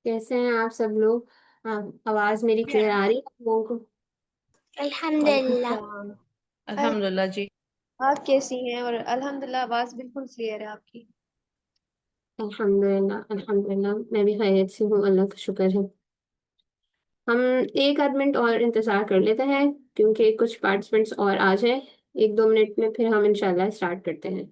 کیسے ہیں آپ سب لوگ؟ آواز میری کلیئر آ رہی ہے آپ لوگوں کو؟ الحمد وعلیکم للہ. السلام. الحمد للہ جی. آپ کیسی ہیں؟ اور الحمد للہ آواز بالکل کلیئر ہے آپ کی. الحمد للہ الحمد للہ، میں بھی خیریت سے ہوں، اللہ کا شکر ہے. ہم ایک آدھ منٹ اور انتظار کر لیتے ہیں کیونکہ کچھ پارٹیسپینٹس اور آ جائیں. ایک دو منٹ میں پھر ہم انشاءاللہ اسٹارٹ کرتے ہیں.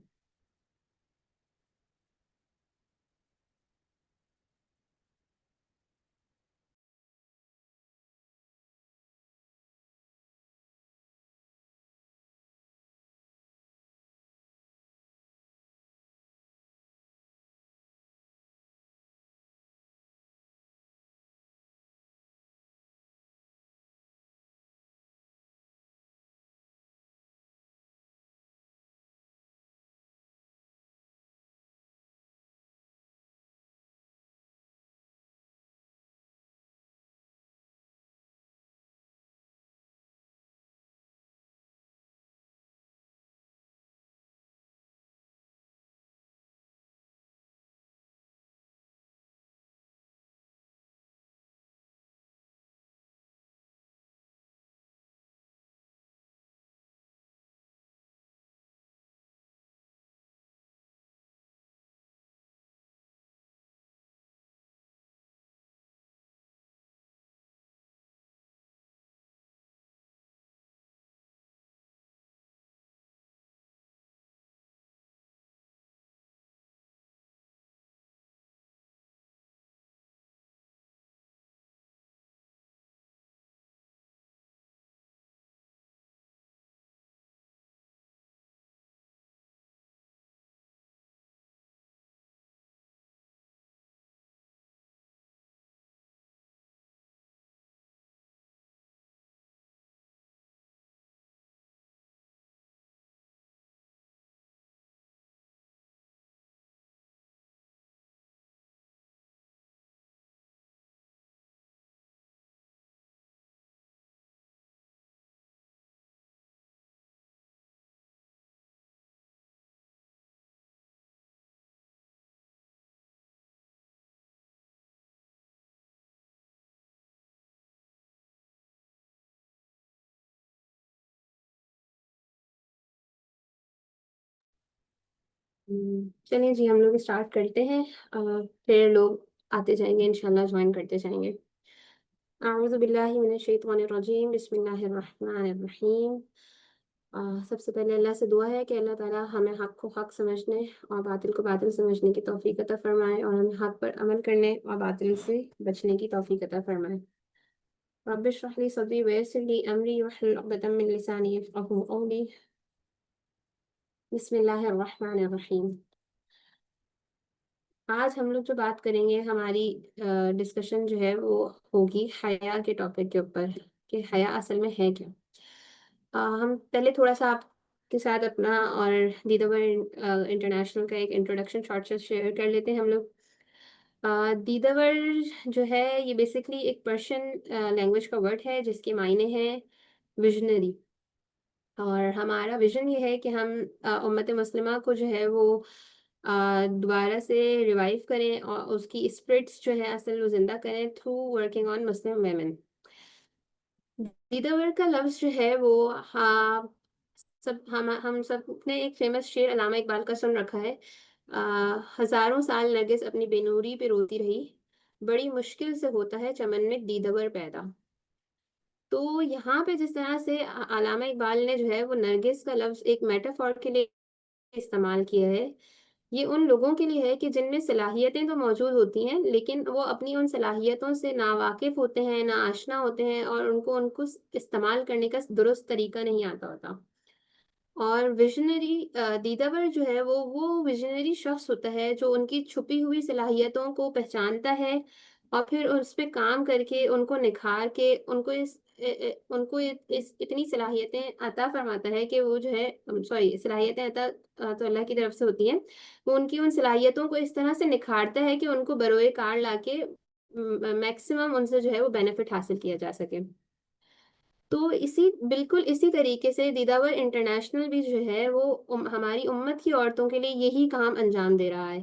چلیے جی، ہم لوگ اسٹارٹ کرتے ہیں. پھر لوگ آتے جائیں گے، انشاءاللہ جوائن کرتے جائیں گے. اعوذ باللہ من الشیطان الرجیم، بسم اللہ الرحمن الرحیم. سب سے پہلے اللہ سے دعا ہے کہ اللہ تعالیٰ ہمیں حق کو حق سمجھنے اور باطل کو باطل سمجھنے کی توفیق عطا فرمائے، اور ہمیں حق پر عمل کرنے اور باطل سے بچنے کی توفیق عطا فرمائے. رب اشرح لی صدری ویسر لی امری واحلل عقدۃ من لسانی یفقہوا قولی. بسم اللہ الرحمن الرحیم. آج ہم لوگ جو بات کریں گے، ہماری ڈسکشن جو ہے وہ ہوگی حیا کے ٹاپک کے اوپر، کہ حیا اصل میں ہے کیا. ہم پہلے تھوڑا سا آپ کے ساتھ اپنا اور دیدور انٹرنیشنل کا ایک انٹروڈکشن شارٹ سے شیئر کر لیتے ہیں ہم لوگ. دیدور جو ہے یہ بیسکلی ایک پرشین لینگویج کا ورڈ ہے جس کے معنی ہے ویژنری. اور ہمارا ویژن یہ ہے کہ ہم امت مسلمہ کو جو ہے وہ دوبارہ سے ریوائیو کریں اور اس کی اسپرٹس جو ہے اصل وہ زندہ کریں through working on Muslim women. دیدور کا لفظ جو ہے وہ ہم سب نے ایک فیمس شعر علامہ اقبال کا سن رکھا ہے. ہزاروں سال نرگس اپنی بینوری پہ روتی رہی، بڑی مشکل سے ہوتا ہے چمن میں دیدور پیدا. تو یہاں پہ جس طرح سے علامہ اقبال نے جو ہے وہ نرگس کا لفظ ایک میٹافور کے لیے استعمال کیا ہے، یہ ان لوگوں کے لیے ہے کہ جن میں صلاحیتیں تو موجود ہوتی ہیں لیکن وہ اپنی ان صلاحیتوں سے ناواقف ہوتے ہیں، نا آشنا ہوتے ہیں، اور ان کو استعمال کرنے کا درست طریقہ نہیں آتا ہوتا. اور ویژنری دیدور جو ہے وہ ویژنری شخص ہوتا ہے جو ان کی چھپی ہوئی صلاحیتوں کو پہچانتا ہے اور پھر اس پہ کام کر کے ان کو نکھار کے ان کو اتنی صلاحیتیں عطا فرماتا ہے کہ وہ جو ہے صلاحیتیں عطا تو اللہ کی طرف سے ہوتی ہیں. وہ ان کی ان صلاحیتوں کو اس طرح سے نکھارتا ہے کہ ان کو بروئے کار لا کے میکسیمم ان سے جو ہے وہ بینیفٹ حاصل کیا جا سکے. تو بالکل اسی طریقے سے دیداور انٹرنیشنل بھی جو ہے وہ ہماری امت کی عورتوں کے لیے یہی کام انجام دے رہا ہے.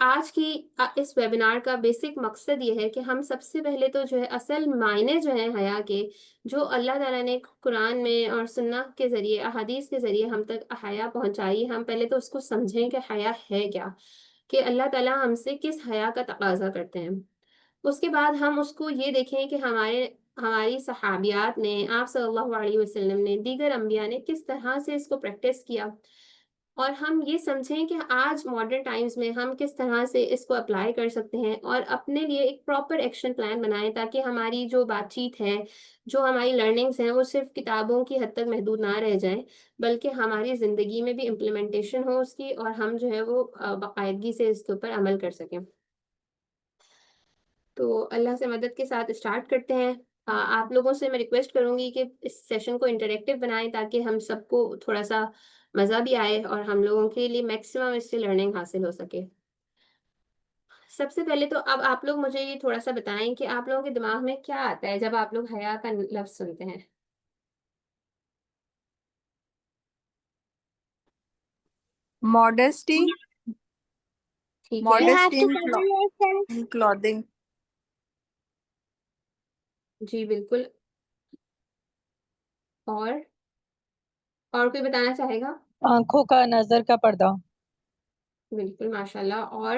آج کی اس ویبینار کا بیسک مقصد یہ ہے کہ ہم سب سے پہلے تو جو ہے اصل معنی جو ہیں حیا کے، جو اللہ تعالیٰ نے قرآن میں اور سنت کے ذریعے، احادیث کے ذریعے ہم تک حیا پہنچائی، ہم پہلے تو اس کو سمجھیں کہ حیا ہے کیا، کہ اللہ تعالیٰ ہم سے کس حیا کا تقاضا کرتے ہیں۔ اس کے بعد ہم اس کو یہ دیکھیں کہ ہماری صحابیات نے، آپ صلی اللہ علیہ وسلم نے، دیگر انبیاء نے کس طرح سے اس کو پریکٹس کیا، اور ہم یہ سمجھیں کہ آج ماڈرن ٹائمز میں ہم کس طرح سے اس کو اپلائی کر سکتے ہیں، اور اپنے لیے ایک پراپر ایکشن پلان بنائیں، تاکہ ہماری جو بات چیت ہے، جو ہماری لرننگز ہیں، وہ صرف کتابوں کی حد تک محدود نہ رہ جائیں، بلکہ ہماری زندگی میں بھی امپلیمنٹیشن ہو اس کی، اور ہم جو ہے وہ باقاعدگی سے اس کے اوپر عمل کر سکیں۔ تو اللہ سے مدد کے ساتھ اسٹارٹ کرتے ہیں۔ آپ لوگوں سے میں ریکویسٹ کروں گی کہ اس سیشن کو انٹریکٹیو بنائیں، تاکہ ہم سب کو تھوڑا سا مزہ بھی آئے اور ہم لوگوں کے لیے میکسیمم اس سے لرننگ حاصل ہو سکے۔ سب سے پہلے تو اب آپ لوگ مجھے یہ تھوڑا سا بتائیں کہ آپ لوگوں کے دماغ میں کیا آتا ہے جب آپ لوگ حیا کا لفظ سنتے ہیں؟ Modesty, ٹھیک ہے، modesty in clothing. جی بالکل۔ اور کوئی بتانا چاہے گا؟ آنکھوں کا نظر کا پردہ. بالکل، ماشاء اللہ۔ اور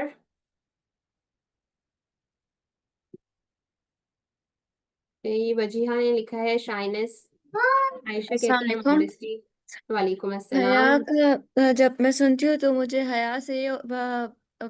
یہ وجیحہ نے لکھا ہے شائنس، عائشہ السلام کہتی ہے علیکم۔ ماڈesty۔ وعلیکم حیا السلام۔ کا جب میں سنتی ہوں تو مجھے حیا سے یہ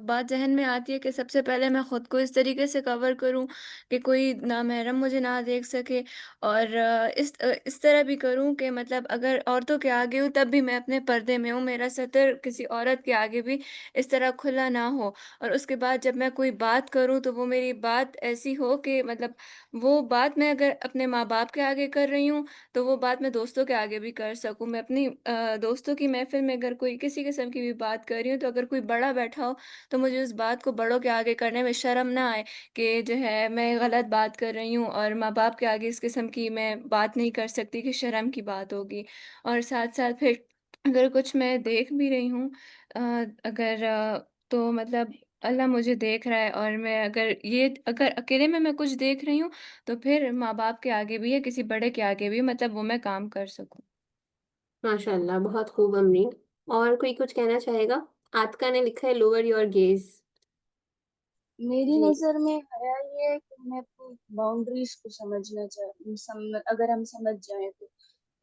بات ذہن میں آتی ہے کہ سب سے پہلے میں خود کو اس طریقے سے کور کروں کہ کوئی نامحرم مجھے نہ دیکھ سکے، اور اس طرح بھی کروں کہ مطلب اگر عورتوں کے آگے ہوں تب بھی میں اپنے پردے میں ہوں، میرا سطر کسی عورت کے آگے بھی اس طرح کھلا نہ ہو، اور اس کے بعد جب میں کوئی بات کروں تو وہ میری بات ایسی ہو کہ مطلب وہ بات میں اگر اپنے ماں باپ کے آگے کر رہی ہوں تو وہ بات میں دوستوں کے آگے بھی کر سکوں۔ میں اپنی دوستوں کی محفل میں اگر کوئی کسی قسم کی بھی بات کر رہی ہوں تو اگر کوئی بڑا بیٹھا ہو تو مجھے اس بات کو بڑوں کے آگے کرنے میں شرم نہ آئے کہ جو ہے میں غلط بات کر رہی ہوں، اور ماں باپ کے آگے اس قسم کی میں بات نہیں کر سکتی کہ شرم کی بات ہوگی۔ اور ساتھ ساتھ پھر اگر کچھ میں دیکھ بھی رہی ہوں اگر تو مطلب اللہ مجھے دیکھ رہا ہے، اور میں اگر اکیلے میں کچھ دیکھ رہی ہوں تو پھر ماں باپ کے آگے بھی یا کسی بڑے کے آگے بھی مطلب وہ میں کام کر سکوں۔ ماشاء اللہ، بہت خوب امرین۔ اور کوئی کچھ کہنا چاہے گا؟ آتکا نے لکھا ہے لوور یور گیز۔ میری جی نظر میں حیا یہ ہے کہ ہمیں اپنی باؤنڈریز کو سمجھنا چاہیے، اگر ہم سمجھ جائیں تو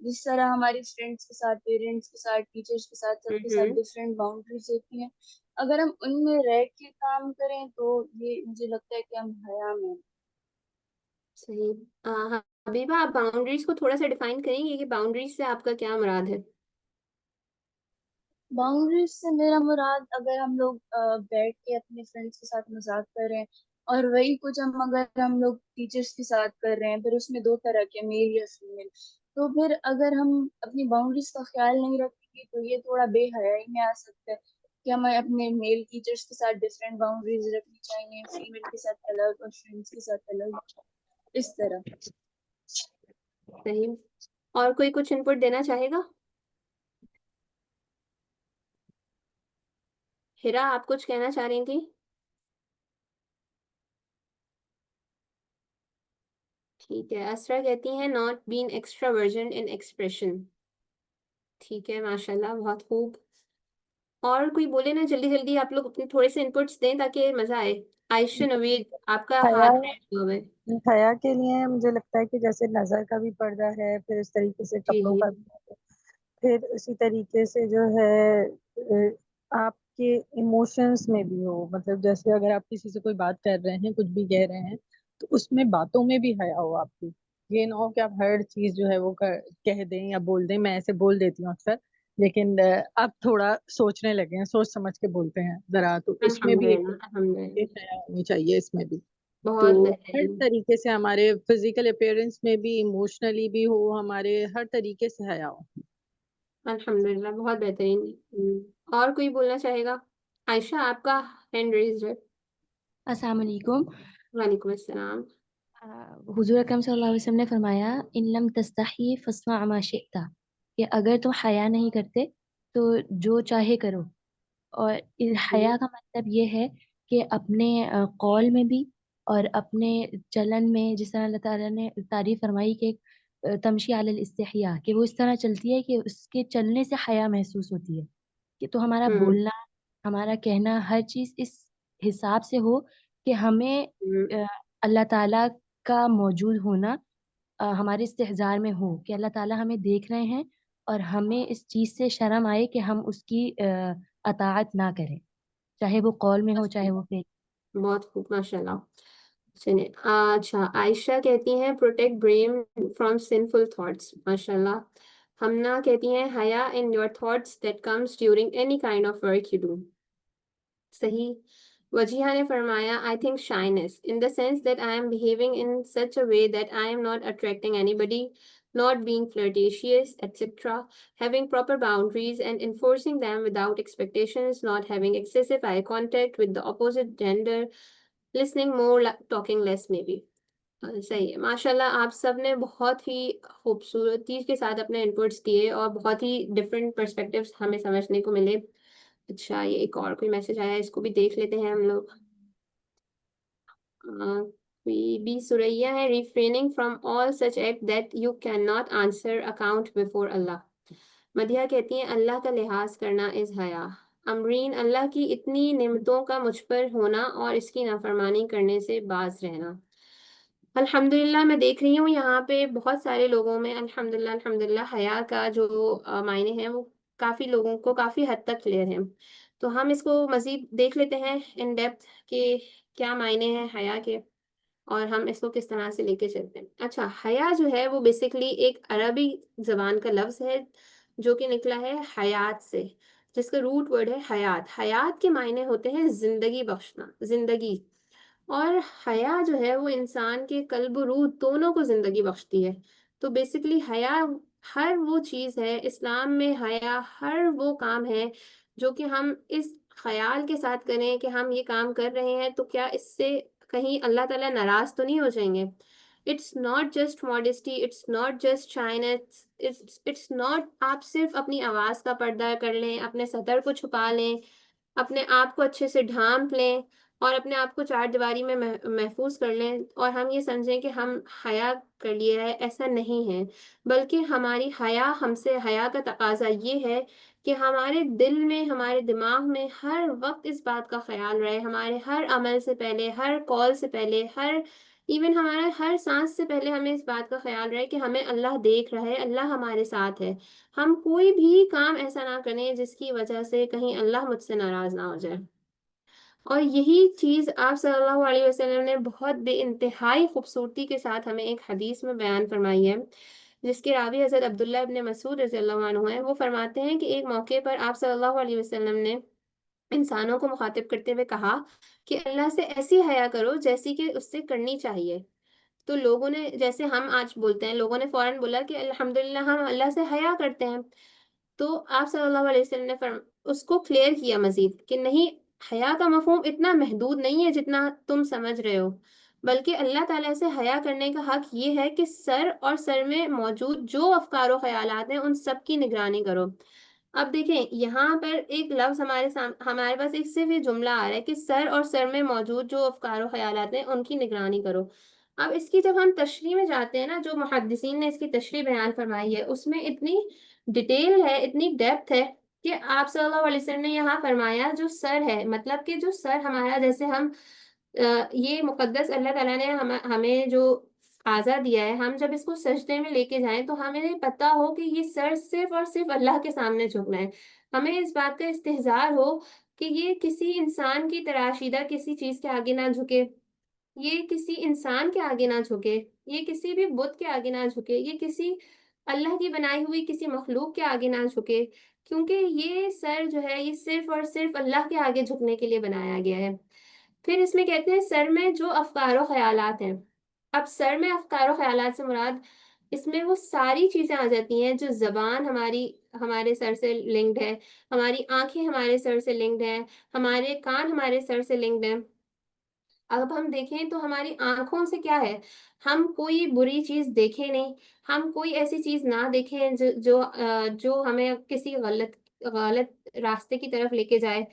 جس طرح ہماری فرینڈس کے ساتھ، پیرنٹس کے ساتھ، ٹیچرس کے ساتھ، سب کے ساتھ ڈفرینٹ باؤنڈریز ہوتی ہیں، اگر ہم ان میں رہ کے کام کریں تو یہ مجھے لگتا ہے کہ ہم حیا میں ہیں۔ صحیح۔ حبیبہ، آپ باؤنڈریز کو تھوڑا سا ڈیفائن کریں گے کہ باؤنڈریز سے آپ کا کیا مراد ہے؟ باؤنڈریز سے میرا مراد اگر ہم لوگ بیٹھ کے اپنے فرینڈس کے ساتھ مذاق کر رہے ہیں، اور وہی کچھ اگر ہم لوگ ٹیچرس کے ساتھ کر رہے ہیں، پھر اس میں دو طرح کے، میل یا فیمیل، تو پھر اگر ہم اپنی باؤنڈریز کا خیال نہیں رکھیں گے تو یہ تھوڑا بے حیائی میں آ سکتا ہے کہ ہمیں اپنے میل ٹیچرس کے ساتھ ڈفرینٹ باؤنڈریز رکھنی چاہیے، فیمیل کے ساتھ الگ اور فرینڈس کے ساتھ الگ، اس طرح۔ صحیح۔ اور کوئی کچھ انپٹ دینا چاہے گا؟ ہیرا، آپ کچھ کہنا چاہ رہی تھی؟ ٹھیک ہے۔ اسرا کہتی ہیں not been extra version in expression. ٹھیک ہے، ماشاء اللہ، بہت خوب۔ اور کوئی بولے نا، جلدی جلدی آپ لوگ اپنے تھوڑے سے انپٹس دیں تاکہ مزہ آئے۔ عائشہ نوید، آپ کا حیا ہاتھ ریز ہوا ہے۔ حیا کے لیے مجھے لگتا ہے کہ جیسے نظر کا بھی پردہ ہے، پھر اس طریقے سے جی کپڑوں جی کا بھی ہے، پھر اسی طریقے سے جو ہے آپ کے ایموشنز میں بھی ہو، مطلب جیسے اگر آپ کسی سے کوئی بات کر رہے ہیں، کچھ بھی کہہ رہے ہیں، تو اس میں باتوں میں بھی حیا ہو آپ کی، یہ نہ ہو کہ آپ ہر چیز جو ہے وہ کہہ دیں یا بول دیں۔ میں ایسے بول دیتی ہوں اکثر، لیکن آپ تھوڑا سوچنے لگے ہیں، سوچ سمجھ کے بولتے ہیں ذرا، تو اس میں الحمد بھی ایک للہ، الحمد للہ، حیا ہونی چاہیے اس میں بھی۔ تو بہت ہر بہترین۔ طریقے سے ہمارے فزیکل اپیرنس میں بھی، ایموشنلی بھی ہو، ہمارے ہر طریقے سے حیا ہو۔ الحمد للہ، بہت بہترین۔ اور کوئی بولنا چاہے گا؟ عائشہ، آپ کا ہینڈ ریز ہے۔ السلام علیکم۔ وعلیکم السلام۔ حضور اکرم صلی اللہ علیہ وسلم نے فرمایا ان لم تستحی فاصنع ما شئت، کہ اگر تم حیا نہیں کرتے تو جو چاہے کرو، اور حیا کا مطلب یہ ہے کہ اپنے قول میں بھی اور اپنے چلن میں، جس طرح اللہ تعالیٰ نے تعریف فرمائی کہ تمشی علی الاستحیا، کہ وہ اس طرح چلتی ہے کہ اس کے چلنے سے حیا محسوس ہوتی ہے، کہ تو ہمارا ہوں بولنا، ہمارا کہنا، ہر چیز اس حساب سے ہو کہ ہمیں ہوں اللہ تعالیٰ کا موجود ہونا ہمارے استحضار میں ہو، کہ اللہ تعالیٰ ہمیں دیکھ رہے ہیں اور ہمیں اس چیز سے شرم آئے کہ ہم اس کی اطاعت نہ کریں، چاہے وہ قول میں ہو چاہے وہ فعل۔ بہت خوب، ماشاء اللہ. چلیے اچھا، عائشہ کہتی ہیں پروٹیکٹ برین فرام سنفل تھاٹس. ماشاء اللہ. ہمنا کہتی ہیں حیا in your thoughts that comes during any kind of work you do. صحیح. وجیحہ نے فرمایا I think shyness in the sense that I am behaving in such a way that I am not attracting anybody, not being flirtatious, etc., having proper boundaries and enforcing them without expectations, not having excessive eye contact with the opposite gender, listening more, talking less maybe. صحیح ہے. ماشاء اللہ آپ سب نے بہت ہی خوبصورتی کے ساتھ اپنے انپٹس دیے اور بہت ہی ڈفرینٹ پرسپیکٹیوز ہمیں سمجھنے کو ملے. اچھا، یہ ایک اور کوئی میسج آیا ہے، اس کو بھی دیکھ لیتے ہیں ہم لوگ. بی سریا ہے referring from all such act that you can not answer account before Allah. Madiha کہتی ہیں اللہ کا لحاظ کرنا از حیا. امرین اللہ کی اتنی نعمتوں کا مجھ پر ہونا اور اس کی نافرمانی کرنے سے باز رہنا. الحمدللہ میں دیکھ رہی ہوں یہاں پہ بہت سارے لوگوں میں الحمدللہ حیا کا جو معنی ہے وہ کافی لوگوں کو کافی حد تک کلیئر ہے. تو ہم اس کو مزید دیکھ لیتے ہیں ان ڈیپتھ کہ کیا معنی ہے حیا کے اور ہم اس کو کس طرح سے لے کے چلتے ہیں. اچھا، حیا جو ہے وہ بیسکلی ایک عربی زبان کا لفظ ہے جو کہ نکلا ہے حیات سے، جس کا روٹ ورڈ ہے حیات. حیات کے معنی ہوتے ہیں زندگی بخشنا، زندگی. اور حیا جو ہے وہ انسان کے قلب و روح دونوں کو زندگی بخشتی ہے. تو بیسکلی حیا ہر وہ چیز ہے اسلام میں، حیا ہر وہ کام ہے جو کہ ہم اس خیال کے ساتھ کریں کہ ہم یہ کام کر رہے ہیں تو کیا اس سے کہیں اللہ تعالیٰ ناراض تو نہیں ہو جائیں گے. It's not just modesty, it's not just shyness, it's not آپ صرف اپنی آواز کا پردہ کر لیں، اپنے سطر کو چھپا لیں، اپنے آپ کو اچھے سے ڈھانپ لیں اور اپنے آپ کو چار دیواری میں محفوظ کر لیں اور ہم یہ سمجھیں کہ ہم حیا کر لیے ہے. ایسا نہیں ہے، بلکہ ہماری حیا، ہم سے حیا کا تقاضا یہ ہے کہ ہمارے دل میں، ہمارے دماغ میں ہر وقت اس بات کا خیال رہے، ہمارے ہر عمل سے پہلے، ہر کال سے پہلے، ایون ہمارا ہر سانس سے پہلے ہمیں اس بات کا خیال رہے کہ ہمیں اللہ دیکھ رہا ہے، اللہ ہمارے ساتھ ہے. ہم کوئی بھی کام ایسا نہ کریں جس کی وجہ سے کہیں اللہ مجھ سے ناراض نہ ہو جائے. اور یہی چیز آپ صلی اللہ علیہ وسلم نے بہت بے انتہائی خوبصورتی کے ساتھ ہمیں ایک حدیث میں بیان فرمائی ہے، جس کے راوی حضرت عبداللہ ابن مسعود رضی اللہ عنہ ہیں. وہ فرماتے ہیں کہ ایک موقع پر آپ صلی اللہ علیہ وسلم نے انسانوں کو مخاطب کرتے ہوئے کہا کہ اللہ سے ایسی حیا کرو جیسی کہ اس سے کرنی چاہیے. تو لوگوں نے، جیسے ہم آج بولتے ہیں، لوگوں نے فوراً بولا کہ الحمدللہ ہم اللہ سے حیا کرتے ہیں. تو آپ صلی اللہ علیہ وسلم نے اس کو کلیئر کیا مزید کہ نہیں، حیا کا مفہوم اتنا محدود نہیں ہے جتنا تم سمجھ رہے ہو، بلکہ اللہ تعالیٰ سے حیا کرنے کا حق یہ ہے کہ سر اور سر میں موجود جو افکار و خیالات ہیں ان سب کی نگرانی کرو. اب دیکھیں یہاں پر ایک لفظ ہمارے پاس ایک صرف یہ جملہ آ رہا ہے کہ سر اور سر میں موجود جو افکار و خیالات ہیں ان کی نگرانی کرو. اب اس کی جب ہم تشریح میں جاتے ہیں نا، جو محدثین نے اس کی تشریح بیان فرمائی ہے اس میں اتنی ڈیٹیل ہے، اتنی ڈیپتھ ہے کہ آپ صلی اللہ علیہ وسلم نے یہاں فرمایا جو سر ہے، مطلب کہ جو سر ہمارا، جیسے ہم یہ مقدس اللہ تعالیٰ نے ہمیں جو اعضا دیا ہے، ہم جب اس کو سجدے میں لے کے جائیں تو ہمیں پتہ ہو کہ یہ سر صرف اور صرف اللہ کے سامنے جھکنا ہے. ہمیں اس بات کا استحضار ہو کہ یہ کسی انسان کی تراشیدہ کسی چیز کے آگے نہ جھکے، یہ کسی انسان کے آگے نہ جھکے، یہ کسی بھی بت کے آگے نہ جھکے، یہ کسی اللہ کی بنائی ہوئی کسی مخلوق کے آگے نہ جھکے، کیونکہ یہ سر جو ہے یہ صرف اور صرف اللہ کے آگے جھکنے کے لیے بنایا گیا ہے. پھر اس میں کہتے ہیں سر میں جو افکار و خیالات ہیں. اب سر میں افکار و خیالات سے مراد اس میں وہ ساری چیزیں آ جاتی ہیں جو زبان ہمارے سر سے لنکڈ ہے، ہماری آنکھیں ہمارے سر سے لنکڈ ہیں، ہمارے کان ہمارے سر سے لنکڈ ہیں. اب ہم دیکھیں تو ہماری آنکھوں سے کیا ہے، ہم کوئی بری چیز دیکھیں نہیں، ہم کوئی ایسی چیز نہ دیکھیں جو ہمیں کسی غلط راستے کی طرف لے کے جائے.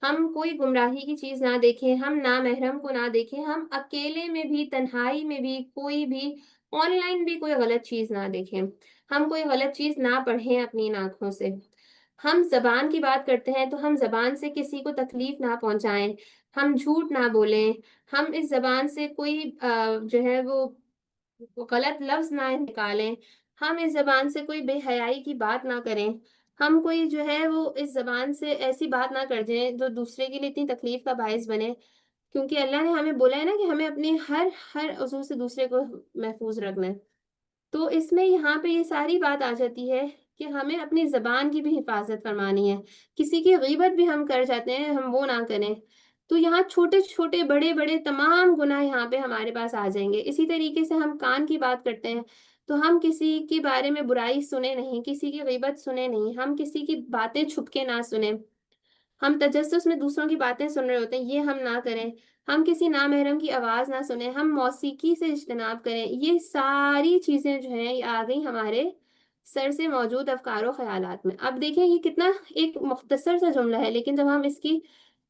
ہم کوئی گمراہی کی چیز نہ دیکھیں، ہم نامحرم کو نہ دیکھیں، ہم اکیلے میں بھی، تنہائی میں بھی، کوئی بھی آن لائن بھی کوئی غلط چیز نہ دیکھیں، ہم کوئی غلط چیز نہ پڑھیں اپنی ان آنکھوں سے۔ ہم زبان کی بات کرتے ہیں تو ہم زبان سے کسی کو تکلیف نہ پہنچائیں، ہم جھوٹ نہ بولیں، ہم اس زبان سے کوئی جو ہے وہ غلط لفظ نہ نکالیں، ہم اس زبان سے کوئی بے حیائی کی بات نہ کریں، ہم کوئی جو ہے وہ اس زبان سے ایسی بات نہ کر دیں جو دوسرے کے لیے اتنی تکلیف کا باعث بنے، کیونکہ اللہ نے ہمیں بولا ہے نا کہ ہمیں اپنے ہر عضو سے دوسرے کو محفوظ رکھنا ہے۔ تو اس میں یہاں پہ یہ ساری بات آ جاتی ہے کہ ہمیں اپنی زبان کی بھی حفاظت فرمانی ہے، کسی کی غیبت بھی ہم کر جاتے ہیں، ہم وہ نہ کریں۔ تو یہاں چھوٹے چھوٹے بڑے بڑے تمام گناہ یہاں پہ ہمارے پاس آ جائیں گے۔ اسی طریقے سے ہم کان کی بات کرتے ہیں تو ہم کسی کے بارے میں برائی سنیں نہیں، کسی کی غیبت سنیں نہیں، ہم کسی کی باتیں چھپ کے نہ سنیں، ہم تجسس میں دوسروں کی باتیں سن رہے ہوتے ہیں، یہ ہم نہ کریں، ہم کسی نامحرم کی آواز نہ سنیں، ہم موسیقی سے اجتناب کریں۔ یہ ساری چیزیں جو ہیں یہ آ گئی ہمارے سر سے موجود افکار و خیالات میں۔ اب دیکھیں یہ کتنا ایک مختصر سا جملہ ہے، لیکن جب ہم اس کی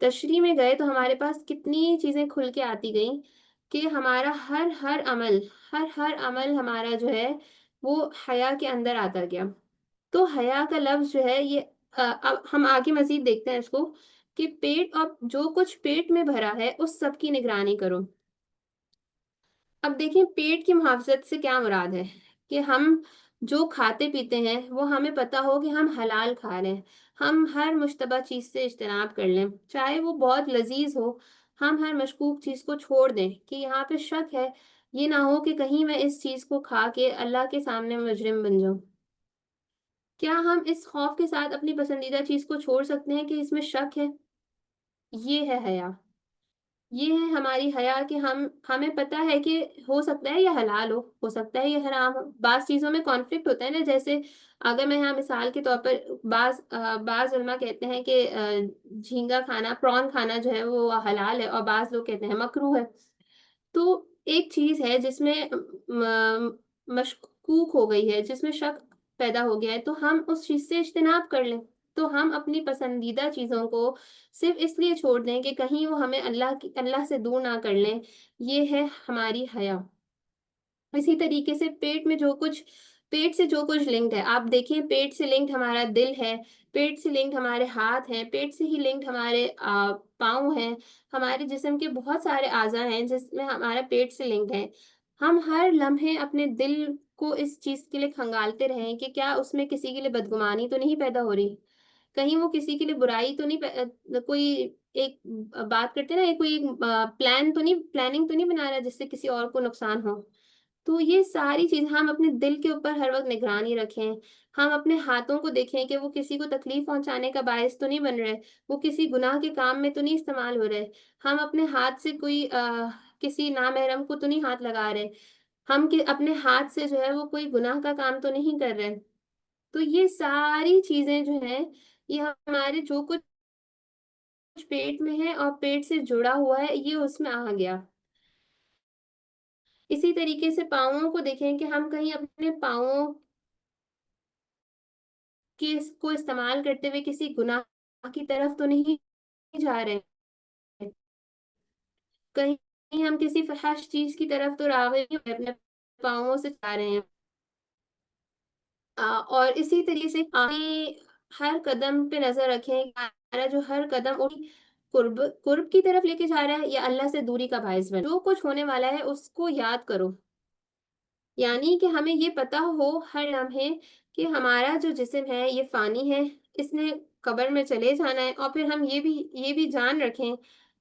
تشریح میں گئے تو ہمارے پاس کتنی چیزیں کھل کے آتی گئیں کہ ہمارا ہر عمل ہمارا جو ہے وہ حیا کے اندر آتا گیا۔ تو حیا کا لفظ جو ہے یہ اب ہم آگے مزید دیکھتے ہیں اس کو کہ پیٹ، اور جو کچھ پیٹ میں بھرا ہے اس سب کی نگرانی کرو۔ اب دیکھیں پیٹ کی محافظت سے کیا مراد ہے کہ ہم جو کھاتے پیتے ہیں وہ ہمیں پتا ہو کہ ہم حلال کھا رہے ہیں، ہم ہر مشتبہ چیز سے اجتناب کر لیں، چاہے وہ بہت لذیذ ہو، ہم ہر مشکوک چیز کو چھوڑ دیں کہ یہاں پہ شک ہے، یہ نہ ہو کہ کہیں میں اس چیز کو کھا کے اللہ کے سامنے مجرم بن جاؤں۔ کیا ہم اس خوف کے ساتھ اپنی پسندیدہ چیز کو چھوڑ سکتے ہیں کہ اس میں شک ہے؟ یہ ہے حیا، یہ ہے ہماری حیا کہ ہمیں پتہ ہے کہ ہو سکتا ہے یہ حلال ہو سکتا ہے یہ حرام ہو، بعض چیزوں میں کانفلکٹ ہوتا ہے نا، جیسے اگر میں یہاں مثال کے طور پر بعض علماء کہتے ہیں کہ جھینگا کھانا، پران کھانا جو ہے وہ حلال ہے، اور بعض لوگ کہتے ہیں مکروہ ہے۔ تو ایک چیز ہے جس میں مشکوک ہو گئی ہے، جس میں شک پیدا ہو گیا ہے، تو ہم اس چیز سے اجتناب کر لیں، تو ہم اپنی پسندیدہ چیزوں کو صرف اس لیے چھوڑ دیں کہ کہیں وہ ہمیں اللہ سے دور نہ کر لیں۔ یہ ہے ہماری حیا۔ اسی طریقے سے پیٹ سے جو کچھ لنکڈ ہے، آپ دیکھیں پیٹ سے لنکڈ ہمارا دل ہے، پیٹ سے لنکڈ ہمارے ہاتھ ہیں، پیٹ سے ہی لنکڈ ہمارے پاؤں ہیں، ہمارے جسم کے بہت سارے اعضاء ہیں جس میں ہمارا پیٹ سے لنکڈ ہے۔ ہم ہر لمحے اپنے دل کو اس چیز کے لیے کھنگالتے رہیں کہ کیا اس میں کسی کے لیے بدگمانی تو نہیں پیدا ہو رہی، کہیں وہ کسی کے لیے برائی تو نہیں، کوئی ایک بات کرتے ہیں نا، کوئی پلاننگ تو نہیں بنا رہا جس سے کسی اور کو نقصان ہو۔ تو یہ ساری چیز ہم اپنے دل کے اوپر ہر وقت نگرانی رکھیں، ہم اپنے ہاتھوں کو دیکھیں کہ وہ کسی کو تکلیف پہنچانے کا باعث تو نہیں بن رہے، وہ کسی گناہ کے کام میں تو نہیں استعمال ہو رہے، ہم اپنے ہاتھ سے کوئی کسی نامحرم کو تو نہیں ہاتھ لگا رہے، ہم اپنے ہاتھ سے جو ہے وہ کوئی گناہ کا کام تو نہیں کر رہے۔ تو یہ ساری چیزیں جو ہیں یہ ہمارے جو کچھ پیٹ میں ہے اور پیٹ سے جڑا ہوا ہے یہ اس میں آ گیا۔ اسی طریقے سے پاؤں کو دیکھیں کہ ہم کہیں اپنے پاؤں کو استعمال کرتے ہوئے کسی گناہ کی طرف تو نہیں جا رہے ہیں، کہیں ہم کسی فحش چیز کی طرف تو راغب نہیں ہوئے، اپنے پاؤں سے جا رہے ہیں۔ اور اسی طریقے سے ہر قدم پہ نظر رکھیں کہ ہمارا جو ہر قدم قرب کی طرف لے کے جا رہا ہے یا اللہ سے دوری کا باعث بن، جو کچھ ہونے والا ہے اس کو یاد کرو، یعنی کہ ہمیں یہ پتا ہو ہر لمحے کہ ہمارا جو جسم ہے یہ فانی ہے، اس نے قبر میں چلے جانا ہے، اور پھر ہم یہ بھی جان رکھیں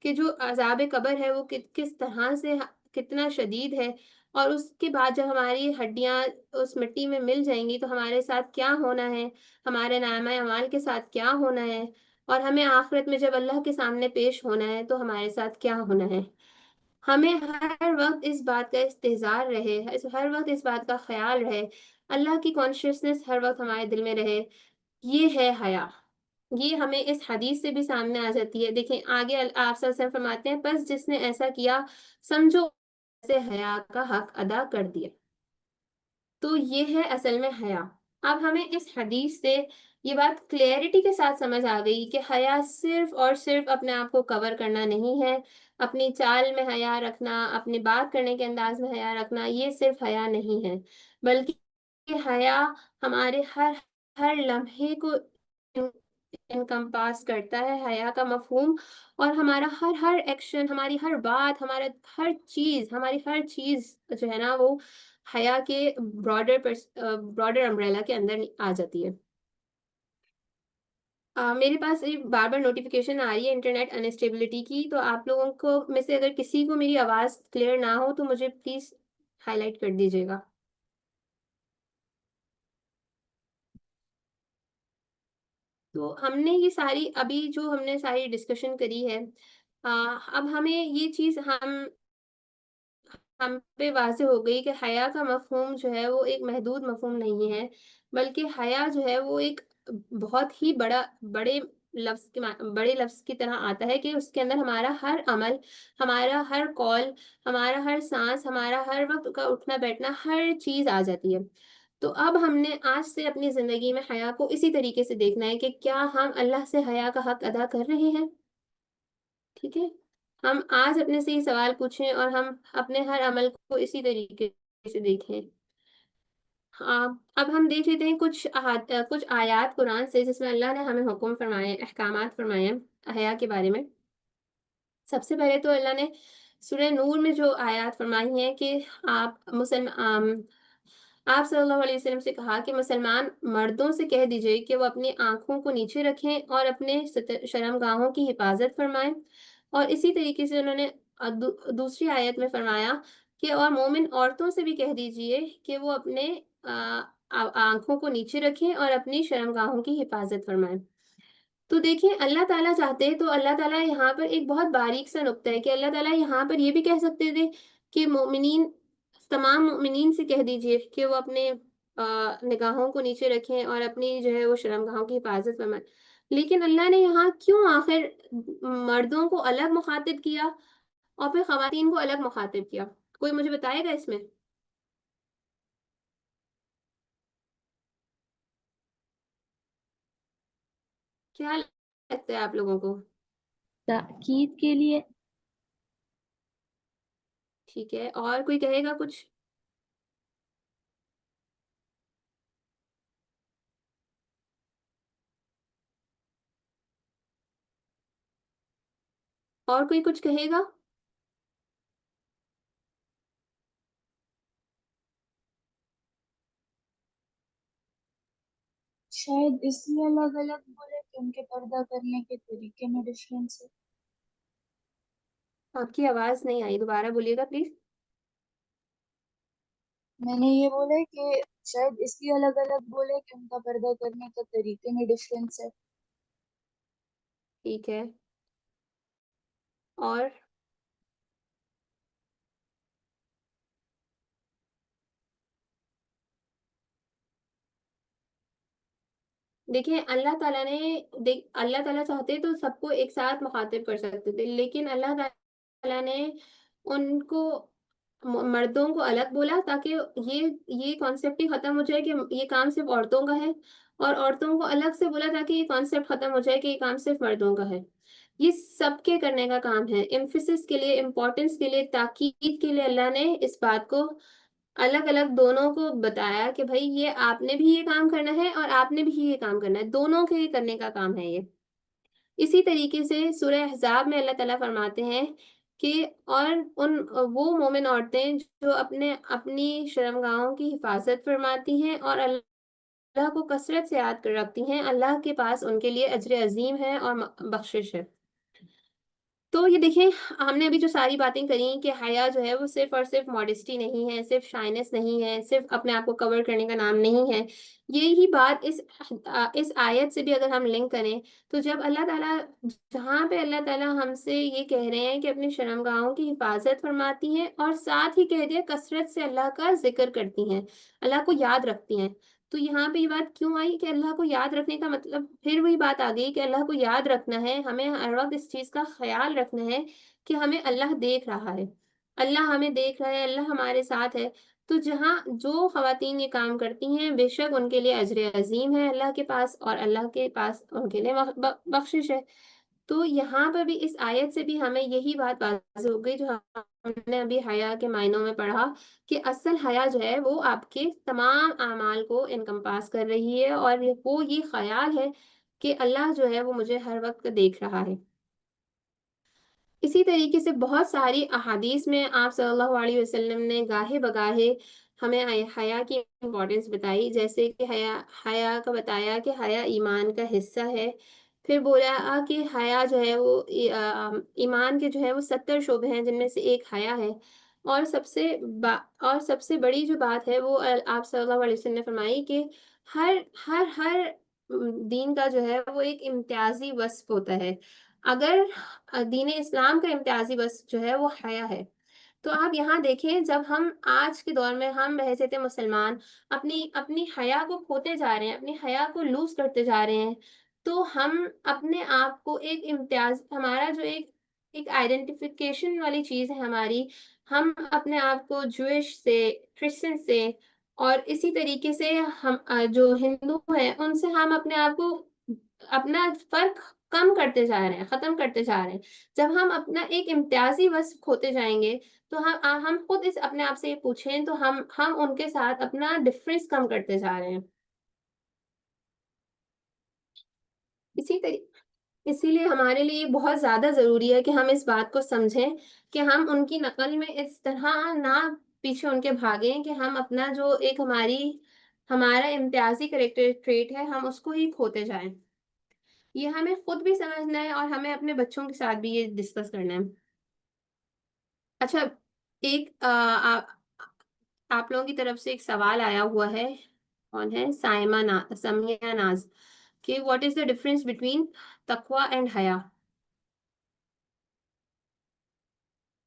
کہ جو عذاب قبر ہے وہ کس طرح سے کتنا شدید ہے، اور اس کے بعد جب ہماری ہڈیاں اس مٹی میں مل جائیں گی تو ہمارے ساتھ کیا ہونا ہے، ہمارے نامہ اعمال کے ساتھ کیا ہونا ہے، اور ہمیں آخرت میں جب اللہ کے سامنے پیش ہونا ہے تو ہمارے ساتھ کیا ہونا ہے۔ ہمیں ہر وقت اس بات کا استحضار رہے، ہر وقت اس بات کا خیال رہے، اللہ کی کانشیسنس ہر وقت ہمارے دل میں رہے۔ یہ ہے حیا، یہ ہمیں اس حدیث سے بھی سامنے آ جاتی ہے۔ دیکھیں آگے آپ صلی اللہ علیہ وسلم فرماتے ہیں پس جس نے ایسا کیا سمجھو سے حیا کا حق ادا کر دیا۔ تو یہ ہے اصل میں حیا۔ اب ہمیں اس حدیث سے یہ بات کلیئرٹی کے ساتھ سمجھ آ گئی کہ حیا صرف اور صرف اپنے آپ کو کور کرنا نہیں ہے، اپنی چال میں حیا رکھنا، اپنی بات کرنے کے انداز میں حیا رکھنا، یہ صرف حیا نہیں ہے، بلکہ حیا ہمارے ہر لمحے کو انکمپاس کرتا ہے، حیا کا مفہوم، اور ہمارا ہر ایکشن، ہماری ہر بات، ہماری ہر چیز جو ہے نا وہ حیا کے براڈر امبریلا کے اندر آ جاتی ہے۔ میرے پاس ایک بار بار نوٹیفیکیشن آ رہی ہے انٹرنیٹ انسٹیبلٹی کی، تو آپ لوگوں کو میں سے اگر کسی کو میری آواز کلیئر نہ ہو تو مجھے پلیز ہائی لائٹ کر دیجیے گا۔ تو ہم نے یہ ساری ڈسکشن کری ہے، اب ہمیں یہ چیز ہم پہ واضح ہو گئی کہ حیا کا مفہوم جو ہے وہ ایک محدود مفہوم نہیں ہے، بلکہ حیا جو ہے وہ ایک بہت ہی بڑے لفظ کی طرح آتا ہے کہ اس کے اندر ہمارا ہر عمل، ہمارا ہر کال، ہمارا ہر سانس، ہمارا ہر وقت کا اٹھنا بیٹھنا، ہر چیز آ جاتی ہے۔ تو اب ہم نے آج سے اپنی زندگی میں حیا کو اسی طریقے سے دیکھنا ہے کہ کیا ہم اللہ سے حیا کا حق ادا کر رہے ہیں؟ ٹھیک ہے، ہم آج اپنے سے یہ سوال پوچھیں اور ہم اپنے ہر عمل کو اسی طریقے سے دیکھیں۔ اب ہم دیکھ لیتے ہیں کچھ آیات قرآن سے جس میں اللہ نے ہمیں حکم فرمائے، احکامات فرمائے ہیں حیا کے بارے میں۔ سب سے پہلے تو اللہ نے سورہ نور میں جو آیات فرمائی ہیں کہ آپ صلی اللہ علیہ وسلم سے کہا کہ مسلمان مردوں سے کہہ دیجئے کہ وہ اپنی آنکھوں کو نیچے رکھیں اور اپنے شرمگاہوں کی حفاظت فرمائیں، اور اسی طریقے سے انہوں نے دوسری آیت میں فرمایا کہ اور مومن عورتوں سے بھی کہہ دیجئے کہ وہ اپنے آنکھوں کو نیچے رکھیں اور اپنی شرمگاہوں کی حفاظت فرمائیں۔ تو دیکھیں اللہ تعالیٰ چاہتے تو اللہ تعالیٰ یہاں پر ایک بہت باریک سا نقطہ ہے کہ اللہ تعالیٰ یہاں پر یہ بھی کہہ سکتے تھے کہ تمام مومنین سے کہہ دیجئے کہ وہ اپنے نگاہوں کو نیچے رکھیں اور اپنی جو ہے وہ شرمگاہوں کی حفاظت فرمائیں، لیکن اللہ نے یہاں کیوں آخر مردوں کو الگ مخاطب کیا اور پھر خواتین کو الگ مخاطب کیا؟ کوئی مجھے بتائے گا اس میں کیا لگتا ہے آپ لوگوں کو؟ تاکید کے لیے۔ ٹھیک ہے، اور کوئی کہے گا کچھ؟ اور کوئی کچھ کہے گا؟ شاید اس لیے الگ الگ بولے کہ ان کے پردہ کرنے کے طریقے میں ڈفرینس ہے۔ آپ کی آواز نہیں آئی، دوبارہ بولیے گا پلیز۔ میں نے یہ بولا کہ شاید اس لیے الگ الگ بولے کہ ان کا پردہ کرنے کا طریقے میں ڈفرینس ہے۔ ٹھیک ہے، اور دیکھیں اللہ تعالیٰ چاہتے تو سب کو ایک ساتھ مخاطب کر سکتے تھے، لیکن اللہ تعالیٰ نے ان کو مردوں کو الگ بولا تاکہ یہ کانسیپٹ ہی ختم ہو جائے کہ یہ کام صرف عورتوں کا ہے، اور عورتوں کو الگ سے بولا تاکہ یہ کانسیپٹ ختم ہو جائے کہ یہ کام صرف مردوں کا ہے۔ یہ سب کے کرنے کا کام ہے، ایمفیسس کے لیے، امپورٹنس کے لیے، تاکید کے لیے اللہ نے اس بات کو الگ الگ دونوں کو بتایا کہ بھائی یہ آپ نے بھی یہ کام کرنا ہے اور آپ نے بھی یہ کام کرنا ہے، دونوں کے کرنے کا کام ہے یہ۔ اسی طریقے سے سورہ احزاب میں اللہ تعالیٰ فرماتے ہیں کہ اور وہ مومن عورتیں جو اپنی شرمگاہوں کی حفاظت فرماتی ہیں اور اللہ کو کثرت سے یاد کر رکھتی ہیں، اللہ کے پاس ان کے لیے اجر عظیم ہے اور بخشش ہے۔ تو یہ دیکھیں، ہم نے ابھی جو ساری باتیں کری کہ حیا جو ہے وہ صرف اور صرف ماڈسٹی نہیں ہے، صرف شائنس نہیں ہے، صرف اپنے آپ کو کور کرنے کا نام نہیں ہے۔ یہی بات اس آیت سے بھی اگر ہم لنک کریں تو جہاں پہ اللہ تعالیٰ ہم سے یہ کہہ رہے ہیں کہ اپنی شرمگاہوں کی حفاظت فرماتی ہیں اور ساتھ ہی کہہ دیا کثرت سے اللہ کا ذکر کرتی ہیں، اللہ کو یاد رکھتی ہیں، تو یہاں پہ یہ بات کیوں آئی کہ اللہ کو یاد رکھنے کا مطلب پھر وہی بات آ گئی کہ اللہ کو یاد رکھنا ہے، ہمیں ہر وقت اس چیز کا خیال رکھنا ہے کہ ہمیں اللہ دیکھ رہا ہے، اللہ ہمیں دیکھ رہا ہے، اللہ ہمارے ساتھ ہے۔ تو جہاں جو خواتین یہ کام کرتی ہیں بے شک ان کے لیے اجر عظیم ہے اللہ کے پاس، اور اللہ کے پاس ان کے لیے بخشش ہے۔ تو یہاں پر بھی اس آیت سے بھی ہمیں یہی بات واضح ہو گئی جو ہم نے ابھی حیا کے معنوں میں پڑھا، کہ اصل حیا جو ہے وہ آپ کے تمام اعمال کو انکمپاس کر رہی ہے، اور وہ یہ خیال ہے کہ اللہ جو ہے وہ مجھے ہر وقت دیکھ رہا ہے۔ اسی طریقے سے بہت ساری احادیث میں آپ صلی اللہ علیہ وسلم نے گاہے بگاہے ہمیں حیا کی امپورٹنس بتائی، جیسے کہ حیا کا بتایا کہ حیا ایمان کا حصہ ہے، پھر بولا کہ حیا جو ہے وہ ایمان کے جو ہے وہ 70 شعبے ہیں جن میں سے ایک حیا ہے، اور سب سے بڑی جو بات ہے وہ آپ صلی اللہ علیہ وسلم نے فرمائی کہ ہر ہر دین کا جو ہے وہ ایک امتیازی وصف ہوتا ہے، اگر دین اسلام کا امتیازی وصف جو ہے وہ حیا ہے۔ تو آپ یہاں دیکھیں، جب ہم آج کے دور میں ہم بحیثیت مسلمان اپنی حیا کو کھوتے جا رہے ہیں، اپنی حیا کو لوز کرتے جا رہے ہیں، تو ہم اپنے آپ کو ایک امتیاز، ہمارا جو ایک آئیڈینٹیفیکیشن والی چیز ہے ہماری، ہم اپنے آپ کو جوئش سے، کرسچن سے، اور اسی طریقے سے ہم جو ہندو ہیں ان سے ہم اپنے آپ کو، اپنا فرق کم کرتے جا رہے ہیں، ختم کرتے جا رہے ہیں۔ جب ہم اپنا ایک امتیازی وصف کھوتے جائیں گے تو ہم خود اپنے آپ سے یہ پوچھیں تو ہم ان کے ساتھ اپنا ڈفرینس کم کرتے جا رہے ہیں۔ اسی لیے ہمارے لیے بہت زیادہ ضروری ہے کہ ہم اس بات کو سمجھیں کہ ہم ان کی نقل میں اس طرح نہ پیچھے ان کے بھاگیں کہ ہم اپنا جو ایک ہمارا امتیازی کریکٹر ٹریٹ ہے ہم اس کو ہی کھوتے جائیں۔ یہ ہمیں خود بھی سمجھنا ہے اور ہمیں اپنے بچوں کے ساتھ بھی یہ ڈسکس کرنا ہے۔ اچھا، ایک آپ لوگوں کی طرف سے ایک سوال آیا ہوا ہے، کون ہے؟ سمیہ ناز، کہ what is the difference between تقوی اینڈ حیا؟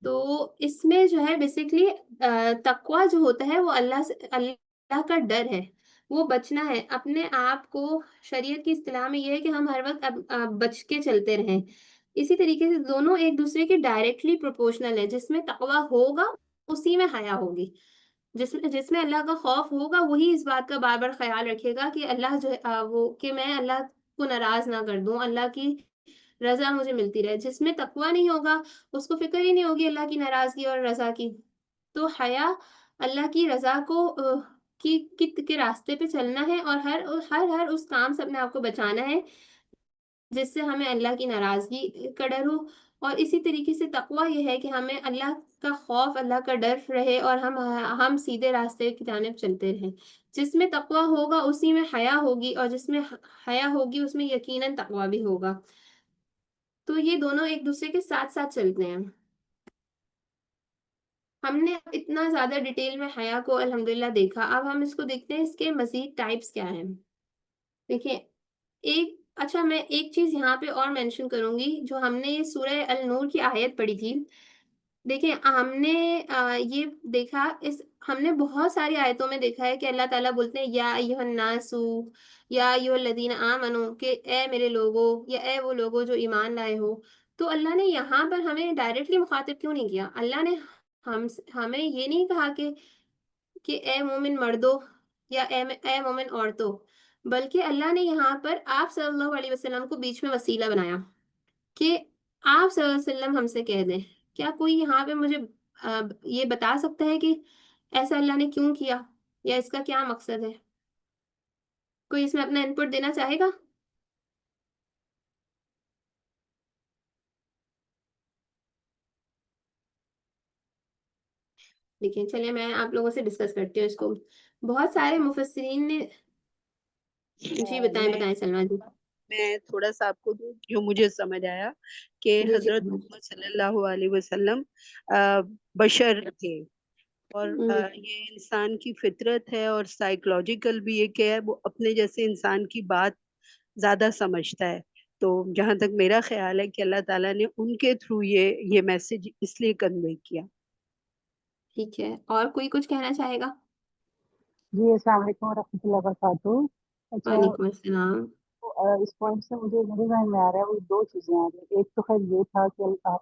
تو اس میں جو ہے بیسکلی تقوی جو ہوتا ہے وہ اللہ کا ڈر ہے، وہ بچنا ہے اپنے آپ کو۔ شریعت کی اصطلاح میں یہ ہے کہ ہم ہر وقت بچ کے چلتے رہیں۔ اسی طریقے سے دونوں ایک دوسرے کے ڈائریکٹلی پروپورشنل ہے، جس میں تقوی ہوگا اسی میں حیا ہوگی، جس میں اللہ کا خوف ہوگا وہی اس بات کا بار بار خیال رکھے گا کہ اللہ جو ہے کہ میں اللہ کو ناراض نہ کر دوں، اللہ کی رضا مجھے ملتی رہے۔ جس میں تقوی نہیں ہوگا اس کو فکر ہی نہیں ہوگی اللہ کی ناراضگی اور رضا کی۔ تو حیا اللہ کی رضا کے راستے پہ چلنا ہے، اور ہر اس کام سے اپنے آپ کو بچانا ہے جس سے ہمیں اللہ کی ناراضگی کا ڈر ہو۔ اور اسی طریقے سے تقوی یہ ہے کہ ہمیں اللہ کا خوف، اللہ کا ڈر رہے، اور ہم سیدھے راستے کی جانب چلتے رہیں۔ جس میں تقوی ہوگا اسی میں حیا ہوگی، اور جس میں حیا ہوگی اس میں یقیناً تقوی بھی ہوگا۔ تو یہ دونوں ایک دوسرے کے ساتھ ساتھ چلتے ہیں۔ ہم نے اتنا زیادہ ڈیٹیل میں حیا کو الحمدللہ دیکھا، اب ہم اس کو دیکھتے ہیں اس کے مزید ٹائپس کیا ہیں۔ دیکھیں، اچھا میں ایک چیز یہاں پہ اور مینشن کروں گی، جو ہم نے یہ سورہ النور کی آیت پڑھی تھی، دیکھیں ہم نے یہ دیکھا، ہم نے بہت ساری آیتوں میں دیکھا ہے کہ اللہ تعالیٰ بولتے ہیں یا ایھا الناس، یا ایھا الذین آمنوا، کہ اے میرے لوگو، یا اے وہ لوگو جو ایمان لائے ہو۔ تو اللہ نے یہاں پر ہمیں ڈائریکٹلی مخاطب کیوں نہیں کیا؟ اللہ نے ہمیں یہ نہیں کہا کہ اے مومن مردو، یا اے مومن عورتوں، بلکہ اللہ نے یہاں پر آپ صلی اللہ علیہ وسلم کو بیچ میں وسیلہ بنایا کہ آپ صلی اللہ علیہ وسلم ہم سے کہہ دیں۔ کیا کوئی یہاں پہ مجھے یہ بتا سکتا ہے کہ ایسا اللہ نے کیوں کیا، یا اس کا کیا مقصد ہے؟ کوئی اس میں اپنا انپٹ دینا چاہے گا؟ دیکھیں چلیں میں آپ لوگوں سے ڈسکس کرتی ہوں اس کو۔ بہت سارے مفسرین نے، جی بتائیں سلما جی۔ میں تھوڑا سا آپ کو دوں جو مجھے سمجھ آیا کہ جی حضرت محمد صلی اللہ علیہ وسلم بشر تھے، اور یہ انسان کی فطرت ہے، اور سائیکولوجیکل بھی یہ کہ وہ اپنے جیسے انسان کی بات زیادہ سمجھتا ہے۔ تو جہاں تک میرا خیال ہے کہ اللہ تعالیٰ نے ان کے تھرو یہ میسج اس لیے کنوے کیا۔ ٹھیک ہے، اور کوئی کچھ کہنا چاہے گا؟ جی السلام علیکم ورحمۃ اللہ وبرکاتہ۔ اچھا، وعلیکم السلام۔ اس پوائنٹ سے مجھے میرے ذہن میں آ رہا ہے وہ دو چیزیں آ رہی ہیں۔ ایک تو خیر یہ تھا کہ آپ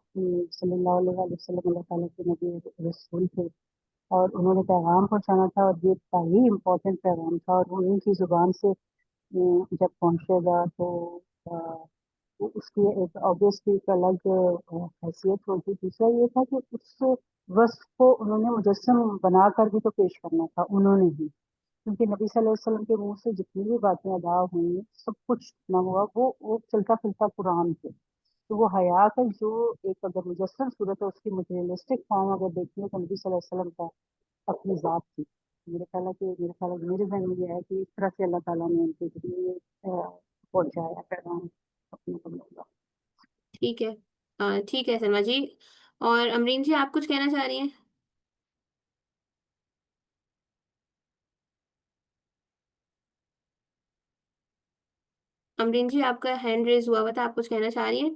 صلی اللہ علیہ وسلم اللہ تعالیٰ کے نبی رسول تھے، اور انہوں نے پیغام پہنچانا تھا، اور یہ بڑا ہی امپورٹنٹ پیغام تھا، اور انہیں کی زبان سے جب پہنچے گا تو اس کی ایک آبویسلی ایک الگ حیثیت ہوگی۔ دوسرا یہ تھا کہ اس وصف کو انہوں نے مجسم بنا کر بھی تو پیش کرنا تھا انہوں نے ہی، کیونکہ نبی صلی اللہ علیہ وسلم کے منہ سے جتنی بھی باتیں ادا ہوئیں، سب کچھ جتنا ہوا وہ چلتا پھرتا قرآن تھے۔ تو وہ حیا کا جو ایک اگر مجسم صورت ہے، اس کی مٹیریلسٹک فارم اگر دیکھیں تو نبی صلی اللہ علیہ وسلم کا اپنی ذات تھی۔ میرے خیال ہے کہ میرے ذہن میں یہ ہے کہ اس طرح سے اللہ تعالیٰ نے ان کے ذریعے پہنچایا پیغام اپنے بندوں کا۔ ٹھیک ہے، ٹھیک ہے سلما جی۔ اور امرین جی، آپ کچھ کہنا چاہ رہی ہیں؟ امرین جی، آپ کا ہینڈ ریز ہوا تھا، آپ کچھ کہنا چاہ رہی ہیں؟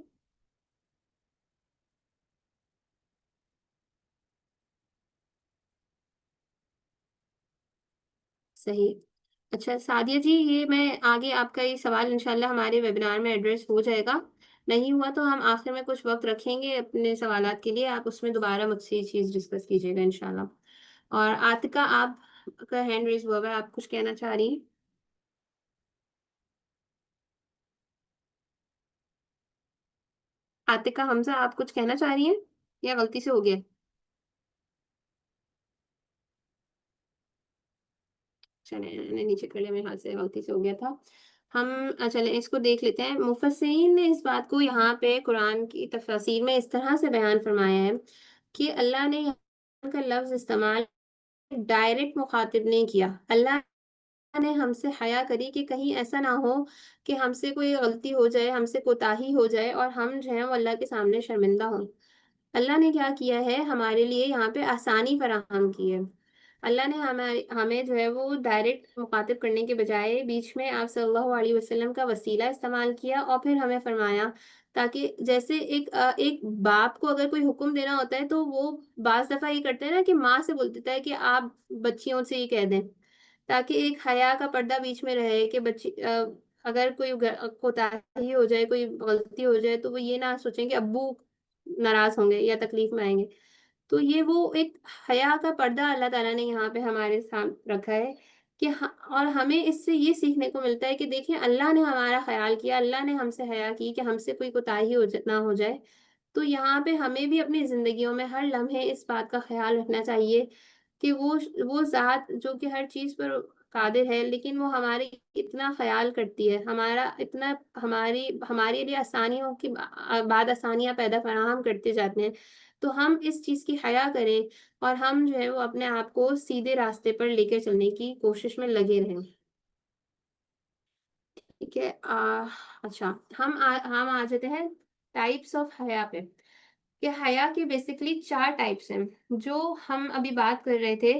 صحیح۔ اچھا سعدیہ جی، یہ میں آگے آپ کا یہ سوال انشاءاللہ ہمارے ویبینار میں ایڈریس ہو جائے گا، نہیں ہوا تو ہم آخر میں کچھ وقت رکھیں گے اپنے سوالات کے لیے، آپ اس میں دوبارہ مجھ سے یہ چیز ڈسکس کیجیے گا انشاءاللہ۔ اور عاتقہ، آپ کا ہینڈ ریز ہوا ہے، آپ کچھ کہنا چاہ رہی ہیں؟ عاتقہ حمزہ، آپ کچھ کہنا چاہ رہی ہیں یا غلطی سے ہو گیا؟ چلیں، میں نے نیچے کر لیا، میرے ہاتھ سے غلطی سے ہو گیا تھا۔ ہم چلیں اس کو دیکھ لیتے ہیں۔ مفسرین نے اس بات کو یہاں پہ قرآن کی تفاسیر میں اس طرح سے بیان فرمایا ہے کہ اللہ نے یہاں کا لفظ استعمال ڈائریکٹ مخاطب نہیں کیا۔ اللہ نے ہم سے حیا کری کہ کہیں ایسا نہ ہو کہ ہم سے کوئی غلطی ہو جائے، ہم سے کوتاہی ہو جائے اور ہم جو ہیں وہ اللہ کے سامنے شرمندہ ہوں۔ اللہ نے کیا کیا ہے، ہمارے لیے یہاں پہ آسانی فراہم کی ہے۔ اللہ نے ہمیں جو ہے وہ ڈائریکٹ مخاطب کرنے کے بجائے بیچ میں آپ صلی اللہ علیہ وسلم کا وسیلہ استعمال کیا، اور پھر ہمیں فرمایا تاکہ جیسے ایک باپ کو اگر کوئی حکم دینا ہوتا ہے تو وہ بعض دفعہ یہ کرتا ہے نا کہ ماں سے بول دیتا ہے کہ آپ بچیوں سے یہ کہہ دیں، تاکہ ایک حیا کا پردہ بیچ میں رہے کہ بچی اگر کوئی کوتاہی ہو جائے، کوئی غلطی ہو جائے تو وہ یہ نہ سوچیں کہ ابو ناراض ہوں گے یا تکلیف میں آئیں گے۔ تو یہ وہ ایک حیا کا پردہ اللہ تعالیٰ نے یہاں پہ ہمارے سامنے رکھا ہے کہ اور ہمیں اس سے یہ سیکھنے کو ملتا ہے کہ دیکھیں اللہ نے ہمارا خیال کیا، اللہ نے ہم سے حیا کی کہ ہم سے کوئی کوتاہی نہ ہو جائے۔ تو یہاں پہ ہمیں بھی اپنی زندگیوں میں ہر لمحے اس بات کا خیال رکھنا چاہیے کہ وہ ذات جو کہ ہر چیز پر قادر ہے، لیکن وہ ہمارے اتنا خیال کرتی ہے، ہمارا اتنا ہمارے لیے آسانیوں کی بعد آسانیاں پیدا فراہم کرتے جاتے ہیں۔ تو ہم اس چیز کی حیا کریں اور ہم جو ہے وہ اپنے آپ کو سیدھے راستے پر لے کے چلنے کی کوشش میں لگے رہیں۔ ٹھیک ہے، اچھا ہم آ جاتے ہیں ٹائپس آف حیا پہ، کہ حیا کے بیسکلی 4 ٹائپس ہیں جو ہم ابھی بات کر رہے تھے۔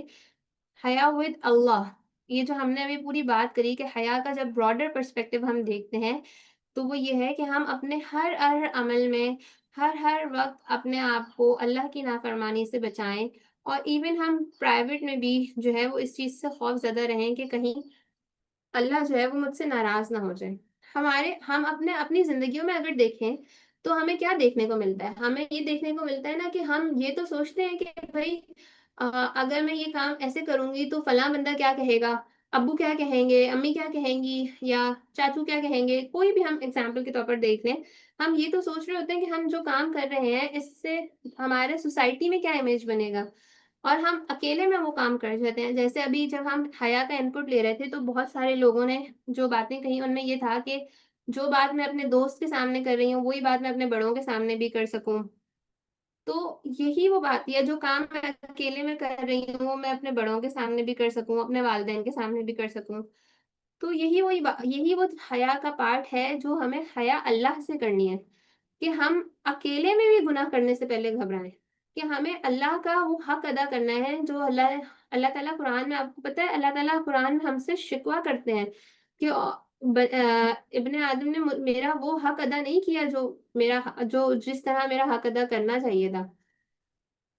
حیا ود اللہ، یہ جو ہم نے ابھی پوری بات کری کہ حیا کا جب براڈر پرسپیکٹو ہم دیکھتے ہیں تو وہ یہ ہے کہ ہم اپنے ہر عمل میں ہر وقت اپنے آپ کو اللہ کی نافرمانی سے بچائیں، اور ایون ہم پرائیویٹ میں بھی جو ہے وہ اس چیز سے خوف زدہ رہیں کہ کہیں اللہ جو ہے وہ مجھ سے ناراض نہ ہو جائے۔ ہم اپنی زندگیوں میں اگر دیکھیں تو ہمیں کیا دیکھنے کو ملتا ہے؟ ہمیں یہ دیکھنے کو ملتا ہے نا کہ ہم یہ تو سوچتے ہیں کہ بھائی اگر میں یہ کام ایسے کروں گی تو فلاں بندہ کیا کہے گا، ابو کیا کہیں گے، امی کیا کہیں گی، یا چاچو کیا کہیں گے، کوئی بھی ہم اگزامپل کے طور پر دیکھ لیں، ہم یہ تو سوچ رہے ہوتے ہیں کہ ہم جو کام کر رہے ہیں اس سے ہمارے سوسائٹی میں کیا امیج بنے گا، اور ہم اکیلے میں وہ کام کر جاتے ہیں۔ جیسے ابھی جب ہم حیا کا انپٹ لے رہے تھے تو بہت سارے لوگوں نے جو باتیں کہی ان میں یہ تھا کہ جو بات میں اپنے دوست کے سامنے کر رہی ہوں وہی بات میں اپنے بڑوں کے سامنے بھی کر سکوں۔ تو یہی وہ بات ہے، جو کام میں اکیلے میں کر رہی ہوں وہ میں اپنے بڑوں کے سامنے بھی کر سکوں، اپنے والدین کے سامنے بھی کر سکوں۔ تو یہی وہ حیا کا پارٹ ہے جو ہمیں حیا اللہ سے کرنی ہے، کہ ہم اکیلے میں بھی گناہ کرنے سے پہلے گھبرائیں، کہ ہمیں اللہ کا وہ حق ادا کرنا ہے جو اللہ تعالیٰ قرآن میں، آپ کو پتہ ہے اللہ تعالیٰ قرآن میں ہم سے شکوہ کرتے ہیں کہ ابن آدم نے میرا وہ حق ادا نہیں کیا جو جس طرح میرا حق ادا کرنا چاہیے تھا۔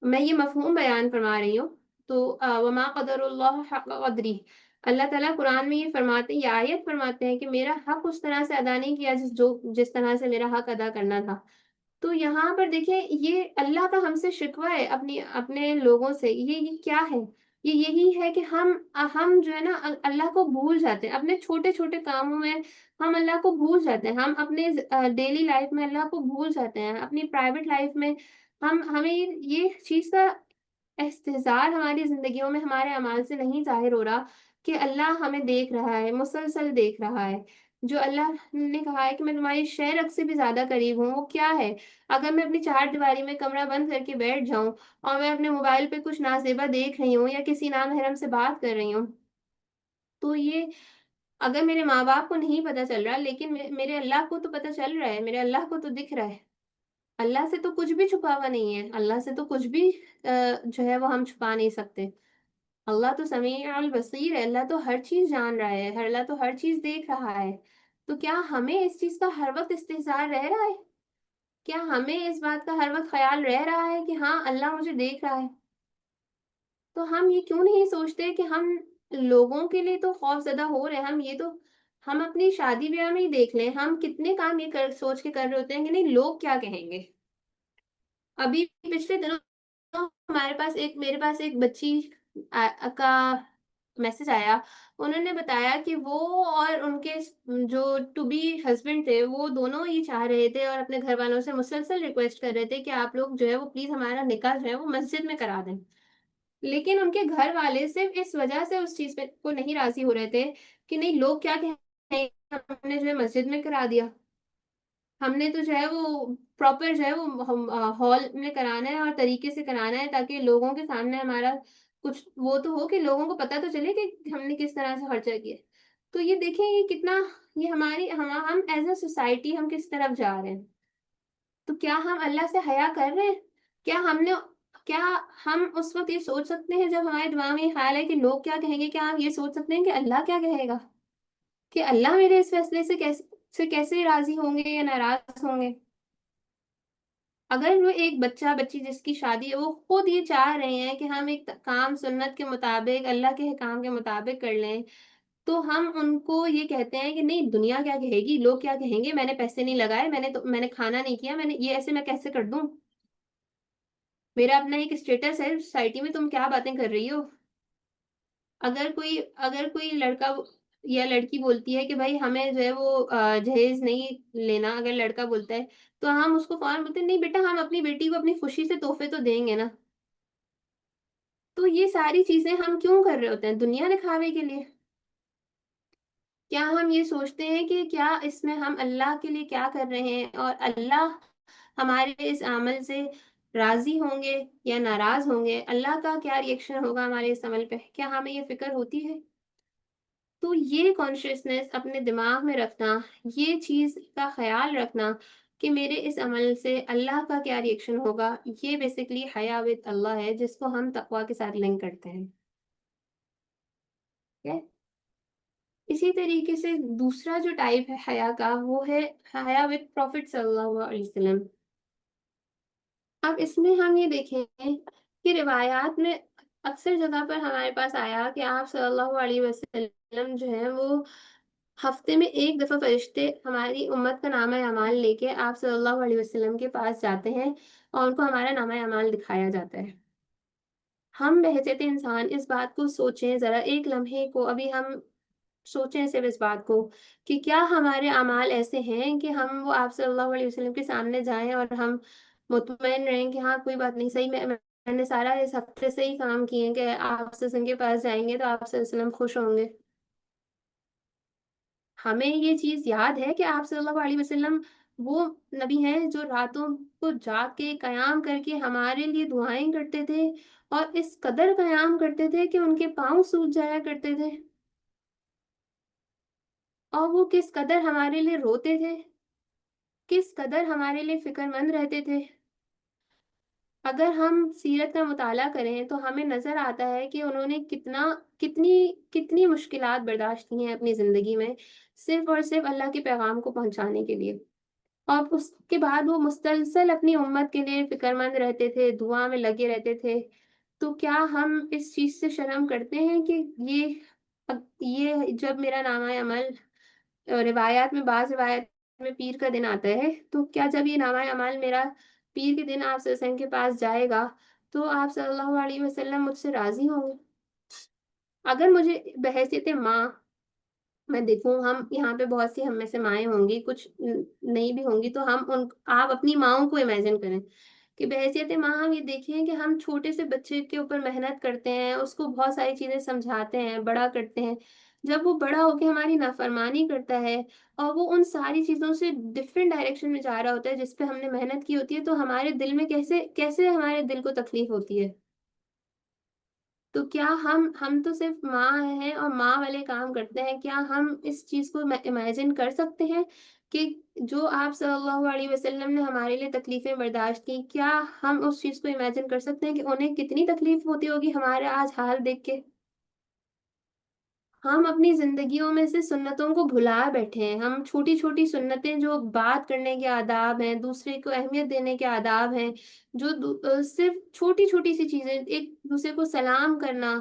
میں یہ مفہوم بیان فرما رہی ہوں۔ تو وما قدر اللہ حق قدری، اللہ تعالیٰ قرآن میں یہ فرماتے ہیں، یہ آیت فرماتے ہیں کہ میرا حق اس طرح سے ادا نہیں کیا جس طرح سے میرا حق ادا کرنا تھا۔ تو یہاں پر دیکھیں یہ اللہ کا ہم سے شکوہ ہے اپنے لوگوں سے، یہ کیا ہے؟ یہ یہی ہے کہ ہم جو ہے نا اللہ کو بھول جاتے ہیں اپنے چھوٹے چھوٹے کاموں میں، ہم اللہ کو بھول جاتے ہیں، ہم اپنے ڈیلی لائف میں اللہ کو بھول جاتے ہیں، اپنی پرائیویٹ لائف میں ہمیں یہ چیز کا استحضار ہماری زندگیوں میں ہمارے اعمال سے نہیں ظاہر ہو رہا کہ اللہ ہمیں دیکھ رہا ہے، مسلسل دیکھ رہا ہے۔ جو اللہ نے کہا ہے کہ میں تمہاری شہرک سے بھی زیادہ قریب ہوں، وہ کیا ہے؟ اگر میں اپنی چار دیواری میں کمرہ بند کر کے بیٹھ جاؤں اور میں اپنے موبائل پہ کچھ نازیبہ دیکھ رہی ہوں یا کسی نامحرم سے بات کر رہی ہوں، تو یہ اگر میرے ماں باپ کو نہیں پتا چل رہا لیکن میرے اللہ کو تو پتا چل رہا ہے، میرے اللہ کو تو دکھ رہا ہے۔ اللہ سے تو کچھ بھی چھپا ہوا نہیں ہے، اللہ سے تو کچھ بھی جو ہے وہ ہم چھپا نہیں سکتے۔ اللہ تو سمیع البصیر ہے، اللہ تو ہر چیز جان رہا ہے، اللہ تو ہر چیز دیکھ رہا ہے۔ تو کیا ہمیں اس چیز کا ہر وقت استحضار رہ رہا ہے؟ کیا ہمیں اس بات کا ہر وقت خیال رہ رہا ہے کہ ہاں اللہ مجھے دیکھ رہا ہے؟ تو ہم یہ کیوں نہیں سوچتے کہ ہم لوگوں کے لیے تو خوف زدہ ہو رہے ہیں، ہم اپنی شادی بیاہ میں ہی دیکھ لیں، ہم کتنے کام یہ سوچ کے کر رہے ہوتے ہیں کہ نہیں لوگ کیا کہیں گے۔ ابھی پچھلے دنوں میرے پاس ایک بچی کا میسج آیا، انہوں نے بتایا کہ وہ اور ان کے جو ٹو بی ہسبینڈ تھے وہ دونوں یہ چاہ رہے تھے اور اپنے گھر والوں سے مسلسل ریکویسٹ کر رہے تھے کہ آپ لوگ جو ہے وہ پلیز ہمارا نکاح جو ہے وہ مسجد میں کرا دیں، لیکن ان کے گھر والے صرف اس وجہ سے اس چیز پہ کو نہیں راضی ہو رہے تھے کہ نہیں لوگ کیا کہیں گے، ہم نے جو ہے مسجد میں کرا دیا، ہم نے تو جو ہے وہ پراپر جو ہے وہ ہال میں کرانا ہے اور طریقے سے کرانا ہے تاکہ لوگوں کے سامنے ہمارا کچھ وہ تو ہو کہ لوگوں کو پتا تو چلے کہ ہم نے کس طرح سے خرچہ کیا۔ تو یہ دیکھیں یہ کتنا یہ ہم ایز اے سوسائٹی ہم کس طرف جا رہے ہیں۔ تو کیا ہم اللہ سے حیا کر رہے ہیں؟ کیا ہم اس وقت یہ سوچ سکتے ہیں جب ہمارے دماغ میں یہ خیال ہے کہ لوگ کیا کہیں گے، کیا ہم یہ سوچ سکتے ہیں کہ اللہ کیا کہے گا، کہ اللہ میرے اس فیصلے سے کیسے راضی ہوں گے یا ناراض ہوں گے؟ اگر وہ ایک بچہ بچی جس کی شادی ہے وہ خود یہ چاہ رہے ہیں کہ ہم ایک کام سنت کے مطابق اللہ کے حکام کے مطابق کر لیں، تو ہم ان کو یہ کہتے ہیں کہ نہیں دنیا کیا کہے گی، لوگ کیا کہیں گے، میں نے پیسے نہیں لگائے، میں نے کھانا نہیں کیا، میں نے یہ ایسے میں کیسے کر دوں، میرا اپنا ایک اسٹیٹس ہے سوسائٹی میں، تم کیا باتیں کر رہی ہو؟ اگر کوئی لڑکا یا لڑکی بولتی ہے کہ بھائی ہمیں جو ہے وہ جہیز نہیں لینا، اگر لڑکا بولتا ہے تو ہم اس کو فوراً بولتے ہیں نہیں بیٹا ہم اپنی بیٹی کو اپنی خوشی سے تحفے تو دیں گے نا۔ تو یہ ساری چیزیں ہم کیوں کر رہے ہوتے ہیں؟ دنیا دکھاوے کے لیے؟ کیا ہم یہ سوچتے ہیں کہ کیا اس میں ہم اللہ کے لیے کیا کر رہے ہیں اور اللہ ہمارے اس عمل سے راضی ہوں گے یا ناراض ہوں گے، اللہ کا کیا ریئیکشن ہوگا ہمارے اس عمل پہ؟ کیا ہمیں یہ فکر ہوتی ہے؟ تو یہ کانشیسنیس اپنے دماغ میں رکھنا، یہ چیز کا خیال رکھنا کہ میرے اس عمل سے اللہ کا کیا ریئیکشن ہوگا، یہ بیسکلی حیا وت اللہ ہے جس کو ہم تقوی کے ساتھ لنک کرتے ہیں۔ ٹھیک ہے؟ اسی طریقے سے دوسرا جو ٹائپ ہے حیا کا وہ ہے حیا وت پروفٹ صلی اللہ علیہ وسلم۔ اب اس میں ہم یہ دیکھیں کہ روایات میں اکثر جگہ پر ہمارے پاس آیا کہ آپ صلی اللہ علیہ وسلم جو ہے وہ ہفتے میں ایک دفعہ فرشتے ہماری امت کا نامہ اعمال لے کے آپ صلی اللہ علیہ وسلم کے پاس جاتے ہیں اور ان کو ہمارا نامہ اعمال دکھایا جاتا ہے۔ ہم بحیثیت انسان اس بات کو سوچیں ذرا ایک لمحے کو، ابھی ہم سوچیں صرف اس بات کو کہ کیا ہمارے اعمال ایسے ہیں کہ ہم وہ آپ صلی اللہ علیہ وسلم کے سامنے جائیں اور ہم مطمئن رہیں کہ ہاں کوئی بات نہیں، صحیح میں نے سارا اس ہفتے سے ہی کام کیے ہیں کہ آپ صلی اللہ علیہ وسلم کے پاس جائیں گے تو آپ صلی اللہ علیہ وسلم خوش ہوں گے۔ ہمیں یہ چیز یاد ہے کہ آپ صلی اللہ علیہ وسلم وہ نبی ہیں جو راتوں کو جاگ کے قیام کر کے ہمارے لیے دعائیں کرتے تھے اور اس قدر قیام کرتے تھے کہ ان کے پاؤں سوج جایا کرتے تھے، اور وہ کس قدر ہمارے لیے روتے تھے، کس قدر ہمارے لیے فکر مند رہتے تھے۔ اگر ہم سیرت کا مطالعہ کریں تو ہمیں نظر آتا ہے کہ انہوں نے کتنی مشکلات برداشت کی ہیں اپنی زندگی میں، صرف اور صرف اللہ کے پیغام کو پہنچانے کے لیے، اور اس کے بعد وہ مسلسل اپنی امت کے لیے فکر مند رہتے تھے، دعا میں لگے رہتے تھے۔ تو کیا ہم اس چیز سے شرم کرتے ہیں کہ یہ جب میرا نامہ عمل روایات میں بعض روایت میں پیر کا دن آتا ہے تو کیا جب یہ نامہ اعمال میرا پیر کے دن آپ صلی اللہ علیہ وسلم کے پاس جائے گا تو آپ صلی اللہ علیہ وسلم مجھ سے راضی ہوں گے؟ اگر مجھے بحیثیت ماں میں دیکھوں، ہم یہاں پہ بہت سی ہم میں سے مائیں ہوں گی، کچھ نہیں بھی ہوں گی، تو آپ اپنی ماؤں کو امیجن کریں کہ بحیثیت ماں ہم یہ دیکھیں کہ ہم چھوٹے سے بچے کے اوپر محنت کرتے ہیں، اس کو بہت ساری چیزیں سمجھاتے ہیں، بڑا کرتے ہیں، جب وہ بڑا ہو کے ہماری نافرمانی کرتا ہے اور وہ ان ساری چیزوں سے ڈفرینٹ ڈائریکشن میں جا رہا ہوتا ہے جس پہ ہم نے محنت کی ہوتی ہے، تو ہمارے دل میں کیسے کیسے ہمارے دل کو تکلیف ہوتی ہے؟ تو کیا ہم تو صرف ماں ہیں اور ماں والے کام کرتے ہیں، کیا ہم اس چیز کو امیجن کر سکتے ہیں کہ جو آپ صلی اللہ علیہ وسلم نے ہمارے لیے تکلیفیں برداشت کی، کیا ہم اس چیز کو امیجن کر سکتے ہیں کہ انہیں کتنی تکلیف ہوتی ہوگی ہمارے آج حال دیکھ کے؟ ہم اپنی زندگیوں میں سے سنتوں کو بھلا بیٹھے ہیں، ہم چھوٹی چھوٹی سنتیں جو بات کرنے کے آداب ہیں، دوسرے کو اہمیت دینے کے آداب ہیں، جو صرف چھوٹی چھوٹی سی چیزیں، ایک دوسرے کو سلام کرنا،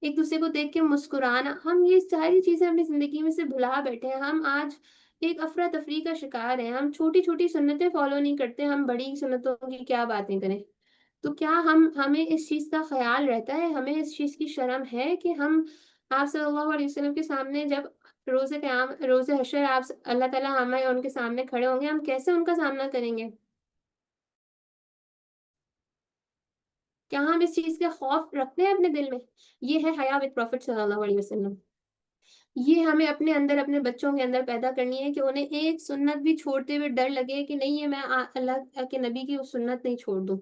ایک دوسرے کو دیکھ کے مسکرانا، ہم یہ ساری چیزیں اپنی زندگی میں سے بھلا بیٹھے ہیں۔ ہم آج ایک افراتفری کا شکار ہیں، ہم چھوٹی چھوٹی سنتیں فالو نہیں کرتے، ہم بڑی سنتوں کی کیا باتیں کریں؟ تو کیا ہمیں اس چیز کا خیال رہتا ہے، ہمیں اس چیز کی شرم ہے کہ ہم آپ صلی اللہ علیہ وسلم کے سامنے جب روز حشر آپ اللہ تعالیٰ ہمیں ان کے سامنے کھڑے ہوں گے، ہم کیسے ان کا سامنا کریں گے؟ کیا ہم اس چیز کا خوف رکھتے ہیں اپنے دل میں؟ یہ ہے حیا ود پروفٹ صلی اللہ علیہ وسلم۔ یہ ہمیں اپنے اندر، اپنے بچوں کے اندر پیدا کرنی ہے کہ انہیں ایک سنت بھی چھوڑتے ہوئے ڈر لگے کہ نہیں، یہ میں اللہ کے نبی کی وہ سنت نہیں چھوڑ دوں،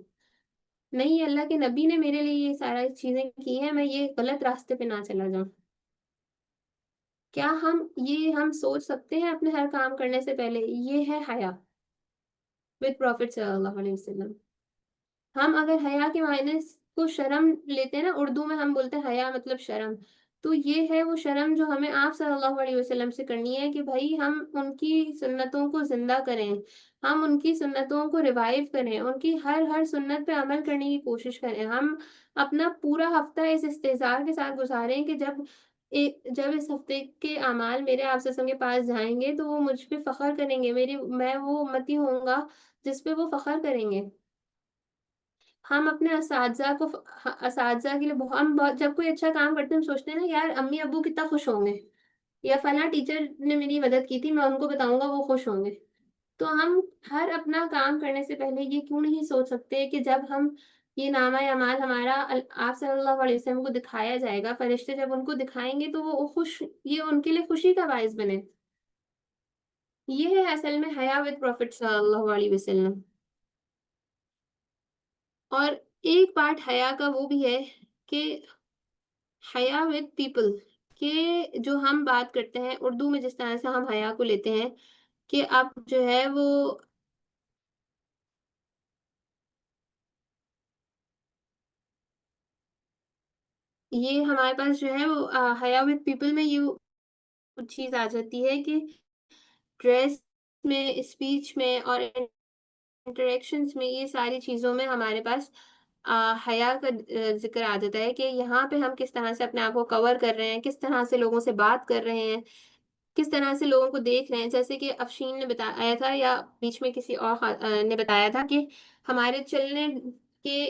نہیں اللہ کے نبی نے میرے لیے یہ سارا چیزیں کی ہیں، میں یہ غلط راستے پہ نہ چلا جاؤں۔ کیا ہم سوچ سکتے ہیں اپنے ہر کام کرنے سے پہلے؟ یہ ہے حیا ود پروفٹ صلی اللہ علیہ وسلم۔ ہم اگر حیا کے معنی کو شرم لیتے ہیں نا، اردو میں ہم بولتے ہیں حیا مطلب شرم، تو یہ ہے وہ شرم جو ہمیں آپ صلی اللہ علیہ وسلم سے کرنی ہے کہ بھائی ہم ان کی سنتوں کو زندہ کریں، ہم ان کی سنتوں کو ریوائیو کریں، ان کی ہر سنت پہ عمل کرنے کی کوشش کریں، ہم اپنا پورا ہفتہ اس استحضار کے ساتھ گزاریں کہ جب اس ہفتے کے اعمال میرے آپ وسلم کے پاس جائیں گے تو وہ مجھ پہ فخر کریں گے، میں وہ امتی ہوں گا جس پہ وہ فخر کریں گے۔ ہم اپنے اساتذہ کے لیے جب کوئی اچھا کام کرتے ہیں ہم سوچتے ہیں نا یار امی ابو کتنا خوش ہوں گے، یا فلاں ٹیچر نے میری مدد کی تھی، میں ان کو بتاؤں گا وہ خوش ہوں گے۔ تو ہم ہر اپنا کام کرنے سے پہلے یہ کیوں نہیں سوچ سکتے کہ جب ہم یہ نامہ اعمال ہمارا آپ صلی اللہ علیہ وسلم کو دکھایا جائے گا، فرشتے جب ان کو دکھائیں گے تو وہ یہ ان کے لیے خوشی کا باعث بنے۔ یہ ہے اصل میں حیا ود پروفٹ صلی اللہ علیہ وسلم۔ اور ایک پارٹ حیا کا وہ بھی ہے کہ حیا ود پیپل، کہ جو ہم بات کرتے ہیں اردو میں جس طرح سے ہم حیا کو لیتے ہیں کہ اب جو ہے وہ یہ ہمارے پاس جو ہے وہ حیا ود پیپل میں یہ چیز آ جاتی ہے کہ ڈریس میں، اسپیچ میں اور انٹریکشنز میں، یہ ساری چیزوں میں ہمارے پاس حیا کا ذکر آ جاتا ہے کہ یہاں پہ ہم کس طرح سے اپنے آپ کو کور کر رہے ہیں، کس طرح سے لوگوں سے بات کر رہے ہیں، کس طرح سے لوگوں کو دیکھ رہے ہیں۔ جیسے کہ افشین نے بتایا تھا یا بیچ میں کسی اور نے بتایا تھا کہ ہمارے چلنے کے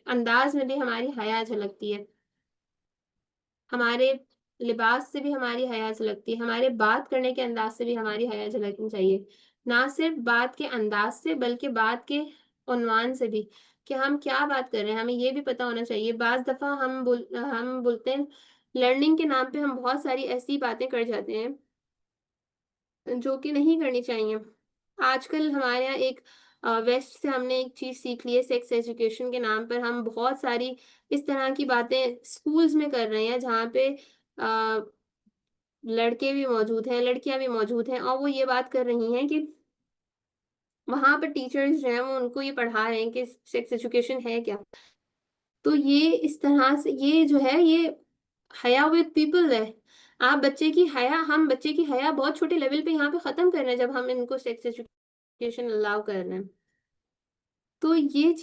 انداز میں بھی ہماری حیا جھلکتی ہے، ہمارے لباس سے بھی ہماری حیا جھلکتی ہے، ہمارے بات کرنے کے انداز سے بھی ہماری حیا جھلکنی چاہیے، نہ صرف بات کے انداز سے بلکہ بات کے عنوان سے بھی، کہ ہم کیا بات کر رہے ہیں ہمیں یہ بھی پتہ ہونا چاہیے۔ بعض دفعہ ہم بولتے ہیں لرننگ کے نام پہ ہم بہت ساری ایسی باتیں کر جاتے ہیں جو کہ نہیں کرنی چاہیے۔ آج کل ہمارے یہاں ایک ویسٹ سے ہم نے ایک چیز سیکھ لی ہے، سیکس ایجوکیشن کے نام پر ہم بہت ساری اس طرح کی باتیں اسکولز میں کر رہے ہیں جہاں پہ لڑکے بھی موجود ہیں، لڑکیاں بھی موجود ہیں، اور وہ یہ بات کر رہی ہیں کہ وہاں پر ٹیچرز جو ہیں وہ ان کو یہ پڑھا رہے ہیں کہ سیکس ایجوکیشن ہے کیا۔ تو یہ اس طرح سے یہ جو ہے یہ حیا ود پیپل ہے۔ ہم بچے کی حیا بہت چھوٹے لیول پہ یہاں پہ ختم کر رہے ہیں جب ہم ان کو سیکس ایجوکیشن الاؤ کر رہے ہیں۔ تو یہ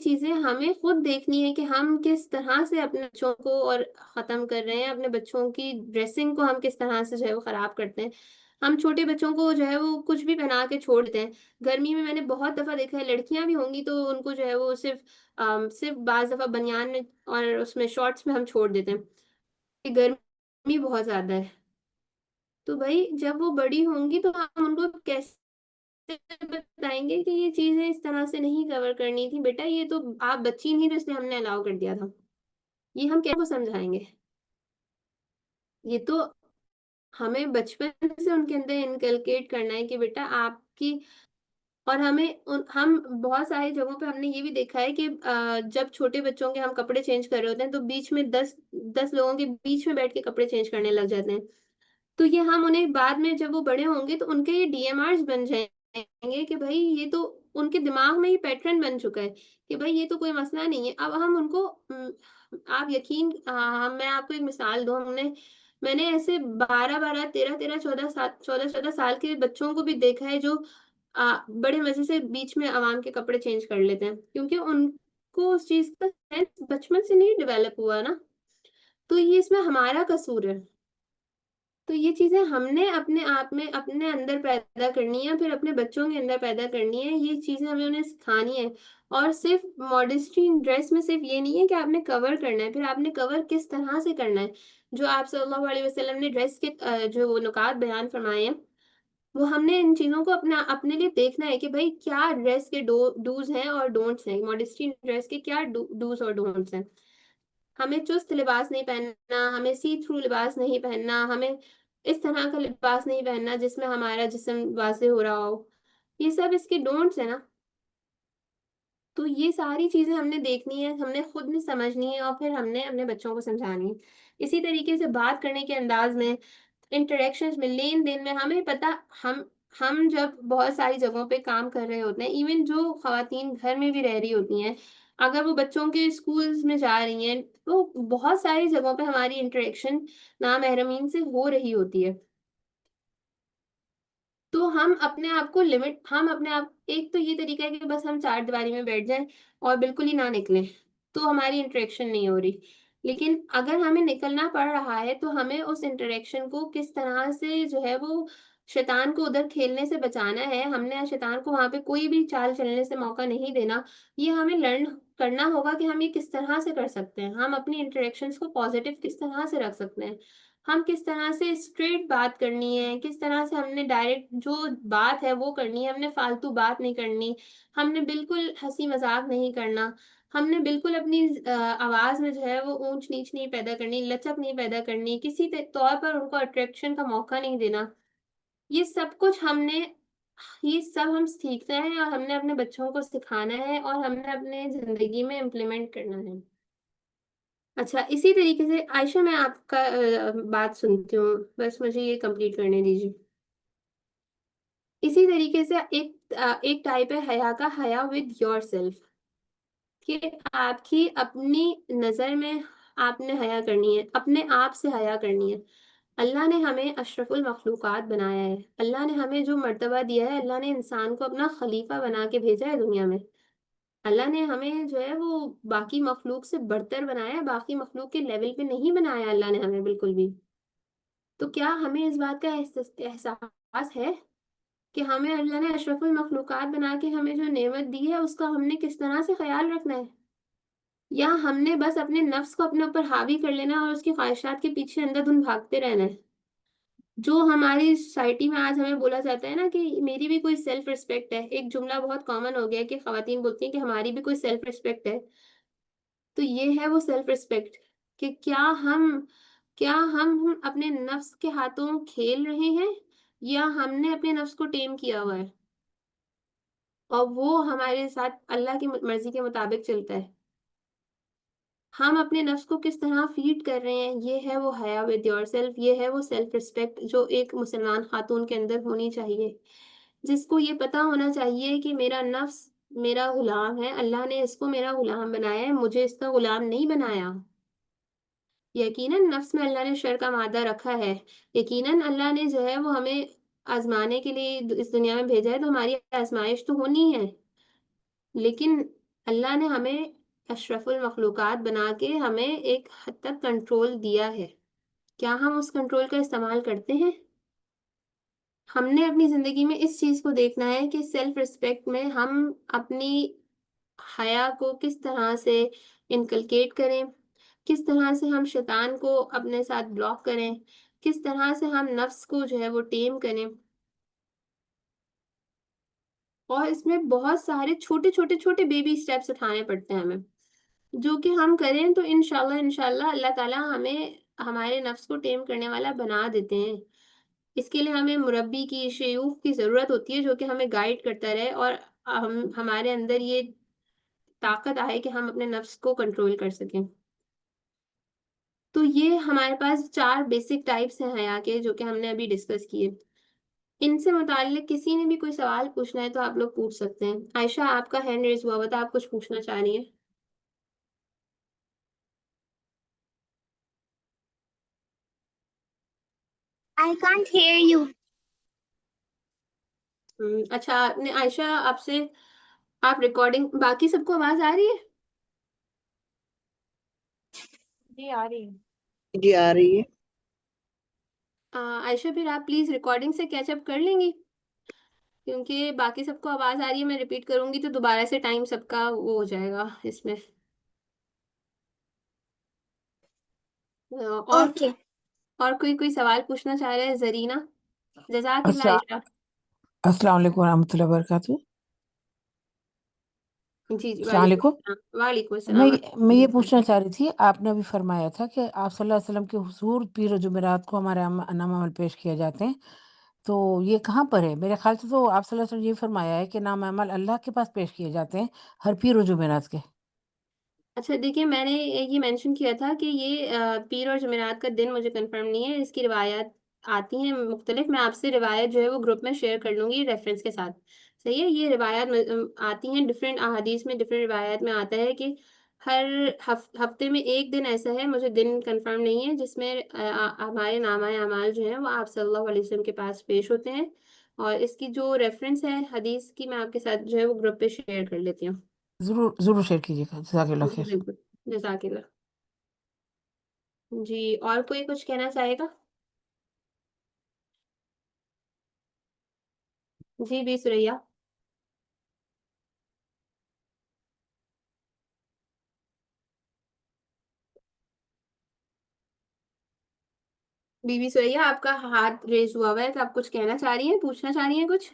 چیزیں ہمیں خود دیکھنی ہے کہ ہم کس طرح سے اپنے بچوں کو اور ختم کر رہے ہیں، اپنے بچوں کی ڈریسنگ کو ہم کس طرح سے جو ہے وہ خراب کرتے ہیں۔ ہم چھوٹے بچوں کو جو ہے وہ کچھ بھی پہنا کے چھوڑ دیتے ہیں. گرمی میں نے بہت دفعہ دیکھا ہے، لڑکیاں بھی ہوں گی تو ان کو جو ہے وہ صرف بعض دفعہ بنیان میں اور اس میں شارٹس میں ہم چھوڑ دیتے ہیں کہ گرمی بہت زیادہ ہے. تو بھائی جب وہ بڑی ہوں گی تو ہم ان کو کیسے بتائیں گے کہ یہ چیزیں اس طرح سے نہیں کور کرنی تھی بیٹا، یہ تو آپ بچی نہیں تو اس لیے ہم نے الاؤ کر دیا تھا. یہ ہم کیسے سمجھائیں گے؟ یہ تو ہمیں بچپن سے ان کے اندر انکلکیٹ کرنا ہے کہ بیٹا آپ کی. اور ہم بہت ساری جگہوں پہ ہم نے یہ بھی دیکھا ہے کہ جب چھوٹے بچوں کے ہم کپڑے چینج کر رہے ہوتے ہیں تو بیچ میں 10 لوگوں کے بیچ میں بیٹھ کے کپڑے چینج کرنے لگ جاتے ہیں. تو یہ ہم انہیں بعد میں جب وہ بڑے ہوں گے تو ان کے یہ ڈی ایم آرز بن جائیں گے کہ بھائی یہ تو ان کے دماغ میں ہی پیٹرن بن چکا ہے کہ بھائی یہ تو کوئی مسئلہ نہیں ہے. اب ہم ان کو آپ یقین میں آپ کو ایک مثال دوں، میں نے ایسے 12 13 14 سال کے بچوں کو بھی دیکھا ہے جو بڑے مزے سے بیچ میں عوام کے کپڑے چینج کر لیتے ہیں کیونکہ ان کو اس چیز کا سینس بچپن سے نہیں ڈیولپ ہوا نا. تو یہ اس میں ہمارا قصور ہے. تو یہ چیزیں ہم نے اپنے آپ میں اپنے اندر پیدا کرنی ہے، پھر اپنے بچوں کے اندر پیدا کرنی ہے. یہ چیزیں ہمیں انہیں سکھانی ہے. اور صرف ماڈسٹی ڈریس میں صرف یہ نہیں ہے کہ آپ نے کور کرنا ہے، پھر آپ نے کور کس طرح سے کرنا ہے. جو آپ صلی اللہ علیہ وسلم نے ڈریس کے جو نکات بیان فرمائے ہیں وہ ہم نے ان چیزوں کو اپنے لیے دیکھنا ہے کہ بھائی کیا ڈریس کے ڈوز ہیں اور ڈونٹس ہیں. ماڈسٹی ڈریس کے کیا ڈوز اور ڈونٹس ہیں. ہمیں چست لباس نہیں پہننا، ہمیں سی تھرو لباس نہیں پہننا، ہمیں اس طرح کا لباس نہیں پہننا جس میں ہمارا جسم واضح ہو رہا ہو. یہ سب اس کے ڈونٹس ہیں نا. تو یہ ساری چیزیں ہم نے دیکھنی ہے، ہم نے خود نے سمجھنی ہے اور پھر ہم نے اپنے بچوں کو سمجھانی ہے. اسی طریقے سے بات کرنے کے انداز میں، انٹریکشنز میں، لین دین میں ہمیں پتا ہم جب بہت ساری جگہوں پہ کام کر رہے ہوتے ہیں، ایون جو خواتین گھر میں بھی رہ رہی ہوتی ہیں، اگر وہ بچوں کے اسکولز میں جا رہی ہیں تو بہت ساری جگہوں پہ ہماری انٹریکشن نامحرمین سے ہو رہی ہوتی ہے. تو ہم اپنے آپ کو ایک تو یہ طریقہ ہے کہ بس ہم چار دیواری میں بیٹھ جائیں اور بالکل ہی نہ نکلیں تو ہماری انٹریکشن نہیں ہو رہی. لیکن اگر ہمیں نکلنا پڑ رہا ہے تو ہمیں اس انٹریکشن کو کس طرح سے جو ہے وہ شیطان کو ادھر کھیلنے سے بچانا ہے. ہم نے شیطان کو وہاں پہ کوئی بھی چال چلنے سے موقع نہیں دینا. یہ ہمیں لرن کرنا ہوگا کہ ہم یہ کس طرح سے کر سکتے ہیں. ہم اپنی انٹریکشنز کو پازیٹیو کس طرح سے رکھ سکتے ہیں. ہم کس طرح سے اسٹریٹ بات کرنی ہے، کس طرح سے ہم نے ڈائریکٹ جو بات ہے وہ کرنی ہے. ہم نے فالتو بات نہیں کرنی، ہم نے بالکل ہنسی مذاق نہیں کرنا، ہم نے بالکل اپنی آواز میں جو ہے وہ اونچ نیچ نہیں پیدا کرنی، لچک نہیں پیدا کرنی، کسی طور پر ان کو اٹریکشن کا موقع نہیں دینا. یہ سب ہم سیکھنا ہے اور ہم نے اپنے بچوں کو سکھانا ہے اور ہم نے اپنے زندگی میں امپلیمنٹ کرنا ہے. اچھا، اسی طریقے سے عائشہ میں آپ کا بات سنتی ہوں، بس مجھے یہ کمپلیٹ کرنے دیجیے. اسی طریقے سے ایک ٹائپ ہے حیا کا، حیا ود یور سیلف، کہ آپ کی اپنی نظر میں آپ نے حیا کرنی ہے، اپنے آپ سے حیا کرنی ہے. اللہ نے ہمیں اشرف المخلوقات بنایا ہے. اللہ نے ہمیں جو مرتبہ دیا ہے، اللہ نے انسان کو اپنا خلیفہ بنا کے بھیجا ہے دنیا میں. اللہ نے ہمیں جو ہے وہ باقی مخلوق سے برتر بنایا ہے، باقی مخلوق کے لیول پہ نہیں بنایا اللہ نے ہمیں بالکل بھی. تو کیا ہمیں اس بات کا احساس ہے کہ ہمیں اللہ نے اشرف المخلوقات بنا کے ہمیں جو نعمت دی ہے اس کا ہم نے کس طرح سے خیال رکھنا ہے؟ یا ہم نے بس اپنے نفس کو اپنے اوپر حاوی کر لینا اور اس کی خواہشات کے پیچھے اندھا دھند بھاگتے رہنا ہے؟ جو ہماری سوسائٹی میں آج ہمیں بولا جاتا ہے نا کہ میری بھی کوئی سیلف ریسپیکٹ ہے. ایک جملہ بہت کامن ہو گیا کہ خواتین بولتی ہیں کہ ہماری بھی کوئی سیلف ریسپیکٹ ہے. تو یہ ہے وہ سیلف ریسپیکٹ کہ کیا ہم اپنے نفس کے ہاتھوں کھیل رہے ہیں یا ہم نے اپنے نفس کو ٹیم کیا ہوا ہے اور وہ ہمارے ساتھ اللہ کی مرضی کے مطابق چلتا ہے. ہم اپنے نفس کو کس طرح فیڈ کر رہے ہیں، یہ ہے وہ حیا ود یور سیلف، یہ ہے وہ سیلف ریسپیکٹ جو ایک مسلمان خاتون کے اندر ہونی چاہیے، جس کو یہ پتا ہونا چاہیے کہ میرا نفس میرا غلام ہے. اللہ نے اس کو میرا غلام بنایا ہے، مجھے اس کا غلام نہیں بنایا. یقیناً نفس میں اللہ نے شر کا مادہ رکھا ہے، یقیناً اللہ نے جو ہے وہ ہمیں آزمانے کے لیے اس دنیا میں بھیجا ہے، تو ہماری آزمائش تو ہونی ہے. لیکن اللہ نے ہمیں اشرف المخلوقات بنا کے ہمیں ایک حد تک کنٹرول دیا ہے. کیا ہم اس کنٹرول کا استعمال کرتے ہیں؟ ہم نے اپنی زندگی میں اس چیز کو دیکھنا ہے کہ سیلف ریسپیکٹ میں ہم اپنی حیا کو کس طرح سے انکلکیٹ کریں، کس طرح سے ہم شیطان کو اپنے ساتھ بلاک کریں، کس طرح سے ہم نفس کو جو ہے وہ ٹیم کریں. اور اس میں بہت سارے چھوٹے چھوٹے چھوٹے بیبی اسٹیپس اٹھانے پڑتے ہیں ہمیں، جو کہ ہم کریں تو انشاءاللہ اللہ تعالیٰ ہمیں ہمارے نفس کو ٹیم کرنے والا بنا دیتے ہیں. اس کے لیے ہمیں مربی کی، شیوخ کی ضرورت ہوتی ہے جو کہ ہمیں گائیڈ کرتا رہے اور ہمارے اندر یہ طاقت آئے کہ ہم اپنے نفس کو کنٹرول کر سکیں. تو یہ ہمارے پاس 4 بیسک ٹائپس ہیں حیا کے جو کہ ہم نے ابھی ڈسکس کیے. ان سے متعلق کسی نے بھی کوئی سوال پوچھنا ہے تو آپ لوگ پوچھ سکتے ہیں. عائشہ آپ کا ہینڈ ریز ہوا ہوا تھا، آپ کچھ پوچھنا چاہ رہی ہیں؟ I can't hear you. اچھا عائشہ آپ سے، آپ ریکارڈنگ، باقی سب کو آواز آ رہی ہے؟ جی آ رہی ہے. جی آ رہی ہے. عائشہ پھر آپ پلیز ریکارڈنگ سے کیچ اپ کر لیں گی، کیونکہ باقی سب کو آواز آ رہی ہے. میں ریپیٹ کروں گی تو دوبارہ سے ٹائم سب کا وہ ہو جائے گا اس میں. اور Okay. اور کوئی سوال پوچھنا چاہ رہے ہیں؟ زرینہ. جزاک اللہ عائشہ. السلام علیکم ورحمۃ اللہ وبرکاتہ. جی السلام وعلیکم علیکم. السلام. وعلیکم میں السلام. میں یہ پوچھنا چاہ رہی تھی، آپ نے ابھی فرمایا تھا کہ آپ صلی اللہ علیہ وسلم کے حضور پیر و جمعرات کو ہمارے نام عمل پیش کیے جاتے ہیں، تو یہ کہاں پر ہے؟ میرے خیال سے تو آپ صلی اللہ علیہ وسلم نے یہ فرمایا ہے کہ نام عمل اللہ کے پاس پیش کیے جاتے ہیں ہر پیر و جمعرات کے. اچھا دیکھیے، میں نے یہ مینشن کیا تھا کہ یہ پیر اور جمعرات کا دن مجھے کنفرم نہیں ہے. اس کی روایات آتی ہیں مختلف. میں آپ سے روایت جو ہے وہ گروپ میں شیئر کر لوں گی ریفرنس کے ساتھ. صحیح ہے؟ یہ روایات آتی ہیں ڈفرینٹ احادیث میں، ڈفرینٹ روایات میں آتا ہے کہ ہر ہفتے میں ایک دن ایسا ہے، مجھے دن کنفرم نہیں ہے، جس میں ہمارے نامہ اعمال جو ہیں وہ آپ صلی اللہ علیہ وسلم کے پاس پیش ہوتے ہیں. اور اس کی جو ریفرنس ہے حدیث کی، میں آپ کے ساتھ جو ہے وہ گروپ پہ شیئر کر لیتی ہوں. ضرور ضرور شیئر کیجیے گا. جزاک اللہ جی خیر. بالکل. جزاک اللہ. جی اور کوئی کچھ کہنا چاہے گا؟ جی بی سوریا. بی بی سوریا آپ کا ہاتھ ریز ہوا ہوا ہے کہ آپ کچھ کہنا چاہ رہی ہیں، پوچھنا چاہ رہی ہیں کچھ؟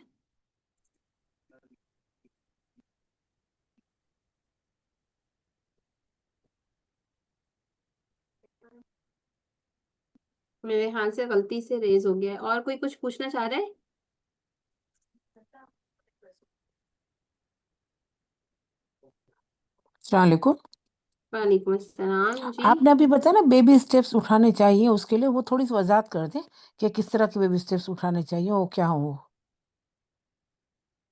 میرے خیال سے غلطی سے ریز ہو گیا ہے. اور کوئی کچھ پوچھنا چاہ رہا ہے؟ السلام علیکم. وعلیکم السلام. جی آپ نے ابھی بتایا نا بیبی اسٹیپس اٹھانے چاہیے، اس کے لیے وہ تھوڑی سی وضاحت کر دیں کہ کس طرح کے بیبی اسٹیپس اٹھانے چاہیے، وہ کیا ہو.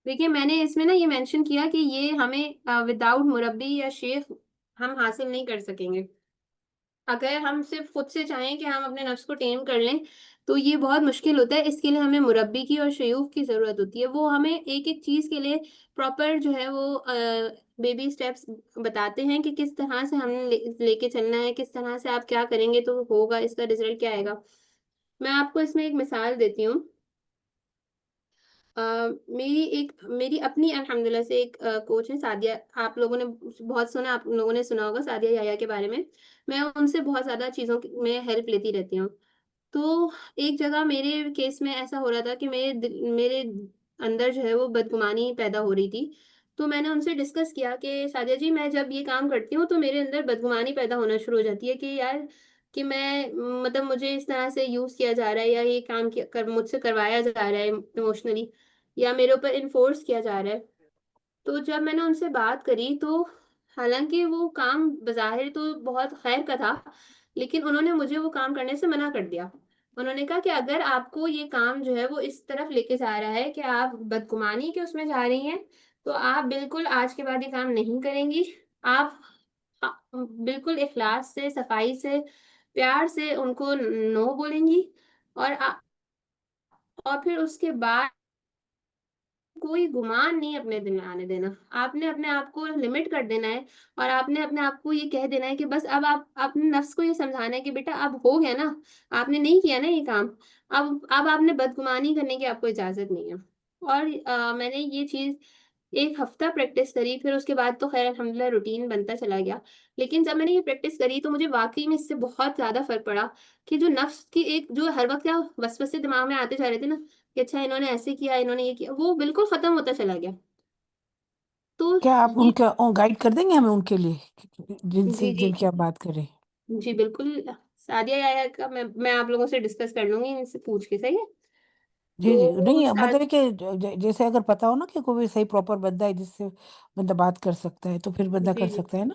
دیکھیے میں نے اس میں نا یہ مینشن کیا کہ یہ ہمیں وداؤٹ مربی یا شیخ ہم حاصل نہیں کر سکیں گے. اگر ہم صرف خود سے چاہیں کہ ہم اپنے نفس کو ٹیم کر لیں تو یہ بہت مشکل ہوتا ہے. اس کے لیے ہمیں مربی کی اور شیوخ کی ضرورت ہوتی ہے. وہ ہمیں ایک ایک چیز کے لیے پراپر جو ہے وہ بیبی اسٹیپس بتاتے ہیں کہ کس طرح سے ہم لے کے چلنا ہے، کس طرح سے آپ کیا کریں گے تو ہوگا، اس کا رزلٹ کیا آئے گا. میں آپ کو اس میں ایک مثال دیتی ہوں. میری اپنی الحمدللہ سے ایک کوچ ہے سعدیہ. آپ لوگوں نے بہت سنا، آپ لوگوں نے سنا ہوگا سعدیہ یحییٰ کے بارے میں. میں ان سے بہت زیادہ چیزوں میں ہیلپ لیتی رہتی ہوں. تو ایک جگہ میرے کیس میں ایسا ہو رہا تھا کہ میرے اندر جو ہے وہ بدگمانی پیدا ہو رہی تھی. تو میں نے ان سے ڈسکس کیا کہ سعدیہ جی میں جب یہ کام کرتی ہوں تو میرے اندر بدگمانی پیدا ہونا شروع ہو جاتی ہے کہ یار کہ میں مطلب مجھے اس طرح سے یوز کیا جا رہا ہے، یا یہ کام مجھ سے کروایا جا رہا ہے ایموشنلی، یا میرے اوپر انفورس کیا جا رہا ہے. تو جب میں نے ان سے بات کری تو حالانکہ وہ کام بظاہر تو بہت خیر کا تھا، لیکن انہوں نے مجھے وہ کام کرنے سے منع کر دیا. انہوں نے کہا کہ اگر آپ کو یہ کام جو ہے وہ اس طرف لے کے جا رہا ہے کہ آپ بدگمانی کے اس میں جا رہی ہیں، تو آپ بالکل آج کے بعد یہ کام نہیں کریں گی. آپ بالکل اخلاص سے، صفائی سے، پیار سے ان کو نو بولیں گی، اور پھر اس کے بعد کوئی گمان نہیں اپنے دل میں آنے دینا. آپ نے اپنے آپ کو لمٹ کر دینا ہے اور آپ نے اپنے آپ کو یہ کہہ دینا ہے کہ بس اب آپ اپنے نفس کو یہ سمجھانا ہے کہ بیٹا اب ہو گیا نا، آپ نے نہیں کیا نا یہ کام، اب آپ نے بدگمانی کرنے کی آپ کو اجازت نہیں ہے. اور میں نے یہ چیز 1 ہفتہ پریکٹس کری، پھر اس کے بعد تو خیر الحمدللہ روٹین بنتا چلا گیا. لیکن جب میں نے یہ پریکٹس کری تو مجھے واقعی میں اس سے بہت زیادہ فرق پڑا کہ جو نفس کی ایک جو ہر وقت کیا وسوسے دماغ میں آتے جا رہے تھے نا کہ اچھا انہوں نے ایسے کیا، انہوں نے یہ کیا، وہ بالکل ختم ہوتا چلا گیا. تو کیا آپ یہ ان کا گائیڈ کر دیں گے ہمیں ان کے لیے جی جن کی آپ بات کریں؟ جی بالکل. سعدیہ یحییٰ کا میں آپ لوگوں سے ڈسکس کر لوں گی ان سے پوچھ کے، صحیح ہے. جی جی، تو نہیں مطلب کہ جیسے اگر پتا ہو نا کہ کوئی صحیح پراپر بندہ ہے جس سے بندہ بات کر سکتا ہے تو پھر بندہ جی کر جی سکتا ہے نا.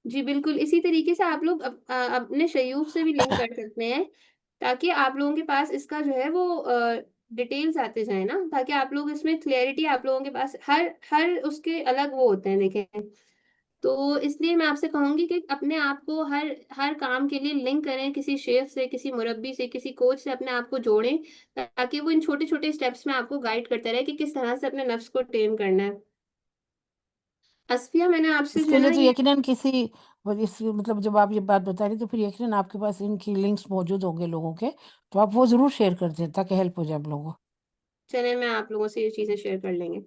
جی بالکل. اسی طریقے سے آپ لوگ اپنے شیوخ سے بھی لنک کر سکتے ہیں تاکہ آپ لوگوں کے پاس اس کا جو ہے وہ ڈیٹیلز آتے جائیں نا، تاکہ آپ لوگ اس میں کلیئرٹی آپ لوگوں کے پاس ہر اس کے الگ وہ ہوتے ہیں دیکھیں. تو اس لیے میں آپ سے کہوں گی کہ اپنے آپ کو ہر کام کے لیے لنک کریں کسی شیخ سے، کسی مربی سے، کسی کوچ سے اپنے آپ کو جوڑیں تاکہ وہ ان چھوٹے چھوٹے اسٹیپس میں آپ کو گائیڈ کرتا رہے کہ کس طرح سے اپنے نفس کو ٹیم کرنا ہے. اصفیہ میں نے آپ سے اس جو کے ہے لیے نا تو یہ یقیناً مطلب جب آپ یہ بات بتا رہی تو پھر یقیناً آپ کے پاس ان کی لنکس موجود ہوں گے لوگوں کے، تو آپ وہ ضرور شیئر کر دیں تاکہ ہیلپ ہو جائے آپ لوگوں کو. چلیں میں آپ لوگوں سے یہ چیزیں شیئر کر لیں گے.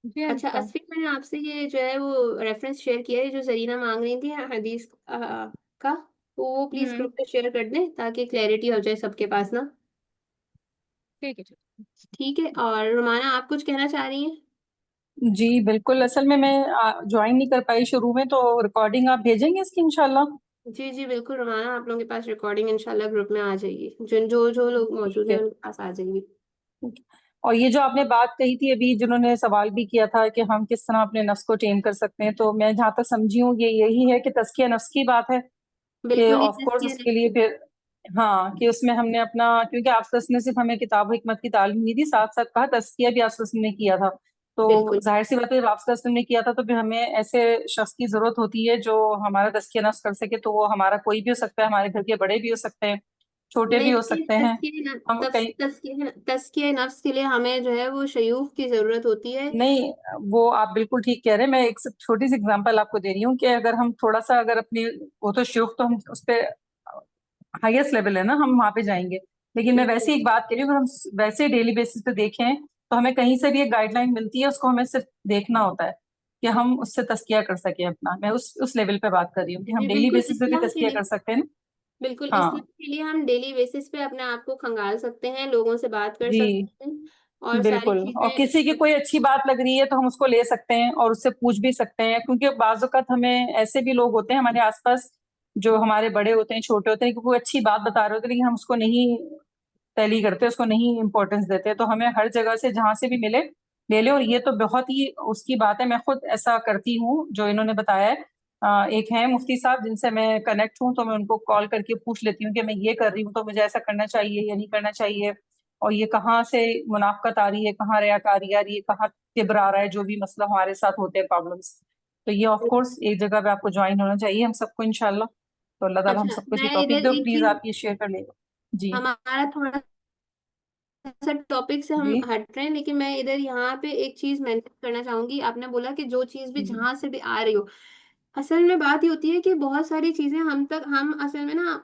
جی اچھا انشاءاللہ. اصفیہ میں نے آپ سے یہ جو ہے وہ ریفرنس شیئر کیا ہے جو زرینہ مانگ رہی تھی حدیث کا، تو وہ پلیز گروپ پہ شیئر کر دیں تاکہ کلیئرٹی ہو جائے سب کے پاس نا. ٹھیک ہے. ٹھیک ہے. اور رومانہ آپ کچھ کہنا چاہ رہی ہیں؟ جی بالکل، اصل میں جوائن نہیں کر پائی شروع میں، تو ریکارڈنگ آپ بھیجیں گے اس کی انشاءاللہ؟ جی جی بالکل رومانہ، آپ لوگوں کے پاس ریکارڈنگ انشاءاللہ گروپ میں آ جائے گی، جو لوگ موجود ٹھیک ہیں ہے. ان کے پاس آ جائے گی. ٹھیک ہے. اور یہ جو آپ نے بات کہی تھی ابھی، جنہوں نے سوال بھی کیا تھا کہ ہم کس طرح اپنے نفس کو ٹیم کر سکتے ہیں، تو میں جہاں تک سمجھی ہوں یہ یہی ہے کہ تزکیہ نفس کی بات ہے کہ بالکل یہ آف کورس تزکیہ اس کے نفس لیے پھر ہاں کہ اس میں ہم نے اپنا، کیونکہ آپ نے صرف ہمیں کتاب و حکمت کی تعلیم دی تھی، ساتھ ساتھ کہا تزکیہ بھی آپ نے کیا تھا. تو بالکل ظاہر سی بات ہے جب آپ نے کیا تھا تو پھر ہمیں ایسے شخص کی ضرورت ہوتی ہے جو ہمارا تزکیہ نفس کر سکے. تو وہ ہمارا کوئی بھی ہو سکتا ہے، ہمارے گھر کے بڑے بھی ہو سکتے ہیں، چھوٹے نہیں بھی ہو دیکھیے سکتے ہیں. ہم کئی تزکیہ نفس کے لیے ہمیں جو ہے وہ شیوخ کی ضرورت ہوتی ہے. نہیں، وہ آپ بالکل ٹھیک کہہ رہے ہیں. میں ایک چھوٹی سی اگزامپل آپ کو دے رہی ہوں کہ اگر ہم تھوڑا سا اپنی، وہ تو شیوخ تو ہم اس پہ ہائیسٹ لیول ہے نا، ہم وہاں پہ جائیں گے. لیکن میں بالکل ویسے ایک بات کہہ رہی ہوں، اگر ہم ویسے ڈیلی بیسس پہ دیکھیں تو ہمیں کہیں سے بھی ایک گائیڈ لائن ملتی ہے، اس کو ہمیں صرف دیکھنا ہوتا ہے کہ ہم اس سے تزکیہ کر سکیں اپنا. میں اس لیول پہ بات کر رہی ہوں کہ ہم جی ڈیلی بالکل بیسس پہ بھی اصلاح کے تزکیہ لیے، کر سکتے ہیں نا. بالکل ہاں اصلاح کے لیے ہم ڈیلی بیسس پہ اپنے آپ کو کھنگال سکتے ہیں، لوگوں سے بات کر جی سکتے ہیں اور ساری بالکل. اور کسی کی چیزیں. کوئی اچھی بات لگ رہی ہے تو ہم اس کو لے سکتے ہیں اور اس سے پوچھ بھی سکتے ہیں، کیونکہ بعض اوقات ہمیں ایسے بھی لوگ ہوتے ہیں ہمارے آس پاس جو ہمارے بڑے ہوتے ہیں، چھوٹے ہوتے ہیں، کہ کوئی اچھی بات بتا رہے ہوتے ہیں لیکن ہم اس کو نہیں ٹیلی کرتے، اس کو نہیں امپورٹینس دیتے. تو ہمیں ہر جگہ سے جہاں سے بھی ملے لے لیں. اور یہ تو بہت ہی اس کی بات ہے، میں خود ایسا کرتی ہوں جو انہوں نے بتایا ہے. ایک ہے مفتی صاحب جن سے میں کنیکٹ ہوں، تو میں ان کو کال کر کے پوچھ لیتی ہوں کہ میں یہ کر رہی ہوں تو مجھے ایسا کرنا چاہیے یا نہیں کرنا چاہیے، اور یہ کہاں سے منافقت آ رہی ہے، کہاں ریاکاری آ رہی ہے، کہاں کبر آ رہا ہے، جو بھی مسئلہ ہمارے ساتھ ہوتے ہیں پرابلمس. تو یہ آف کورس ایک جگہ پہ آپ کو جوائن ہونا چاہیے ہم سب کو انشاءاللہ. تو اللہ تعالیٰ ہم اچھا سب کو اسی میں توفیق ادھر دو. ایک پلیز چیز، آپ یہ شیئر کر لیں گا. جی ہمارا تھوڑا سا ٹاپک سے ہم جی ہٹ رہے ہیں لیکن میں ادھر یہاں پہ ایک چیز مینشن کرنا چاہوں گی. آپ نے بولا کہ جو چیز بھی جی جہاں سے بھی آ رہی ہو، اصل میں بات یہ ہوتی ہے کہ بہت ساری چیزیں ہم اصل میں نا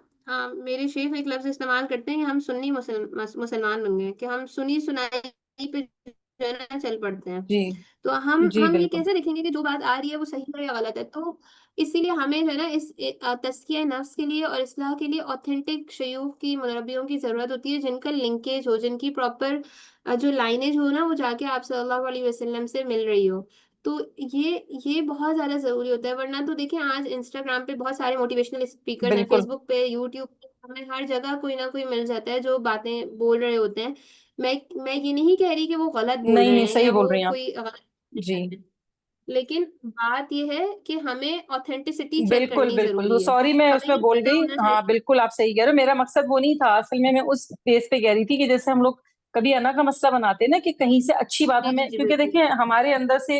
میرے شیخ ایک لفظ استعمال کرتے ہیں کہ ہم سنی مسلمان بن گئے، کہ ہم سنی سنائی پہ جو ہے نا چل پڑتے ہیں. جی تو ہم جی یہ بالکل کیسے دیکھیں گے کہ جو بات آ رہی ہے وہ صحیح ہے یا غلط ہے؟ تو اسی لیے ہمیں جو ہے نا اس تزکیہ نفس کے لیے اور اصلاح کے لیے اوتھینٹک شیوخ کی، مربیوں کی ضرورت ہوتی ہے جن کا لنکیج ہو، جن کی پراپر جو لائنیج ہو نا وہ جا کے آپ صلی اللہ علیہ وسلم سے مل رہی ہو. تو یہ بہت زیادہ ضروری ہوتا ہے. ورنہ تو دیکھیں آج انسٹاگرام پہ بہت سارے موٹیویشنل اسپیکرز ہیں، بالکل. فیس بک پہ، یوٹیوب پہ، ہمیں ہر جگہ کوئی نہ کوئی مل جاتا ہے جو باتیں بول رہے ہوتے ہیں. میں یہ نہیں کہہ رہی کہ وہ غلط بول نہیں رہے نہیں، ہیں یا صحیح بول وہ رہی ہیں کوئی آپ. غلط نہیں کر جی رہے ہیں، لیکن بات یہ ہے کہ ہمیں اوتھینٹسٹی چیک بالکل کرنی بالکل. ضروری ہے. سوری میں اس ہمیں میں یہ بول پتا گئی. ہونا ہاں چاہیے. بالکل آپ صحیح کہہ رہے ہو. میرا مقصد وہ نہیں تھا اصل میں اس بیس پہ کہہ رہی تھی کہ جیسے ہم لوگ کبھی انا کا مسئلہ بناتے ہیں نا کہ کہیں سے اچھی بات جی ہمیں، جی جی کیونکہ بالکل دیکھیں ہمارے اندر سے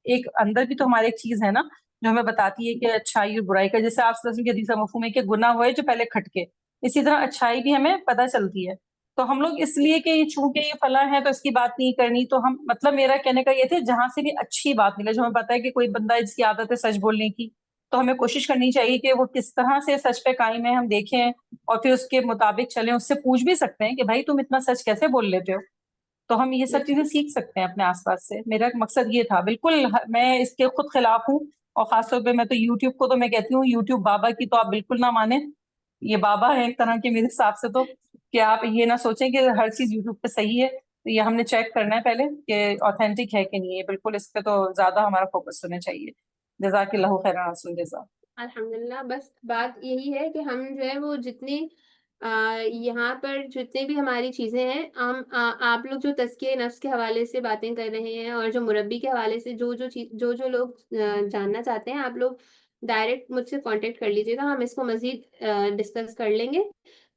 ایک اندر بھی تو ہمارے ایک چیز ہے نا جو ہمیں بتاتی ہے کہ اچھائی اور برائی کا، جیسے آپ کی حدیث مفہوم ہے کہ گناہ ہوئے جو پہلے کھٹکے، اسی طرح اچھائی بھی ہمیں پتہ چلتی ہے. تو ہم لوگ اس لیے کہ چونکہ یہ فلاں ہے تو اس کی بات نہیں کرنی، تو ہم مطلب میرا کہنے کا یہ تھے جہاں سے بھی اچھی بات ملے، جو ہمیں پتا ہے کہ کوئی بندہ جس کی عادت ہے سچ بولنے کی، تو ہمیں کوشش کرنی چاہیے کہ وہ کس طرح سے سچ پہ قائم ہے ہم دیکھیں اور پھر اس کے مطابق چلیں. اس سے پوچھ بھی سکتے ہیں کہ بھائی تم اتنا سچ کیسے بول لیتے ہو. تو ہم یہ سب چیزیں سیکھ سکتے ہیں اپنے آس پاس سے. میرا مقصد یہ تھا. بالکل میں اس کے خود خلاف ہوں، اور خاص طور پہ میں تو یوٹیوب کو تو میں کہتی ہوں یوٹیوب بابا کی تو آپ بالکل نہ مانیں. یہ بابا ہے ایک طرح کے میرے حساب سے، تو کہ آپ یہ نہ سوچیں کہ ہر چیز یوٹیوب پہ صحیح ہے. تو یہ ہم نے چیک کرنا ہے پہلے کہ آتھینٹک ہے کہ نہیں ہے. بالکل اس پہ تو زیادہ ہمارا فوکس ہونا چاہیے. جزاک اللہ خیر حسن جزا. الحمدللہ. بس بات یہی ہے کہ ہم جو ہے وہ جتنی یہاں پر جتنے بھی ہماری چیزیں ہیں، ہم آپ لوگ جو تزکیہ نفس کے حوالے سے باتیں کر رہے ہیں اور جو مربی کے حوالے سے جو لوگ جاننا چاہتے ہیں، آپ لوگ ڈائریکٹ مجھ سے کانٹیکٹ کر لیجیے گا. ہم اس کو مزید ڈسکس کر لیں گے.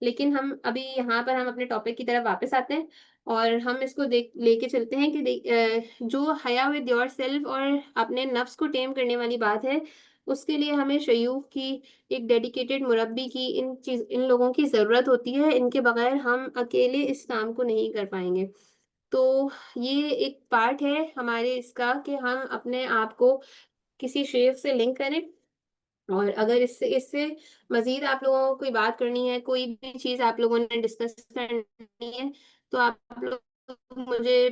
لیکن ہم ابھی یہاں پر ہم اپنے ٹاپک کی طرف واپس آتے ہیں اور ہم اس کو لے کے چلتے ہیں کہ جو حیا ود یور سیلف اور اپنے نفس کو ٹیم کرنے والی بات ہے، اس کے لیے ہمیں شیوخ کی، ایک ڈیڈیکیٹڈ مربی کی، ان لوگوں کی ضرورت ہوتی ہے. ان کے بغیر ہم اکیلے اس کام کو نہیں کر پائیں گے. تو یہ ایک پارٹ ہے ہمارے اس کا کہ ہم اپنے آپ کو کسی شیخ سے لنک کریں. اور اگر اس سے مزید آپ لوگوں کو کوئی بات کرنی ہے، کوئی بھی چیز آپ لوگوں نے ڈسکس کرنی ہے، تو آپ لوگ مجھے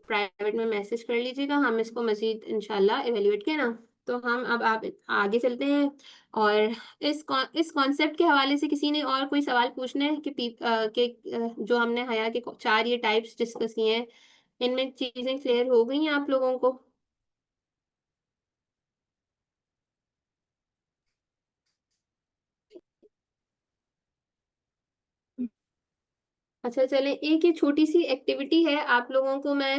پرائیویٹ میں میسج کر لیجیے گا. ہم اس کو مزید انشاءاللہ ایویلیویٹ کریں نا. تو ہم اب آپ آگے چلتے ہیں. اور اس کانسیپٹ کے حوالے سے کسی نے اور کوئی سوال پوچھنا ہے کہ جو ہم نے حیا کے 4 یہ ٹائپس ڈسکس کیے ہیں، ان میں چیزیں کلیئر ہو گئی ہیں آپ لوگوں کو؟ اچھا چلیں، ایک یہ چھوٹی سی ایکٹیویٹی ہے. آپ لوگوں کو میں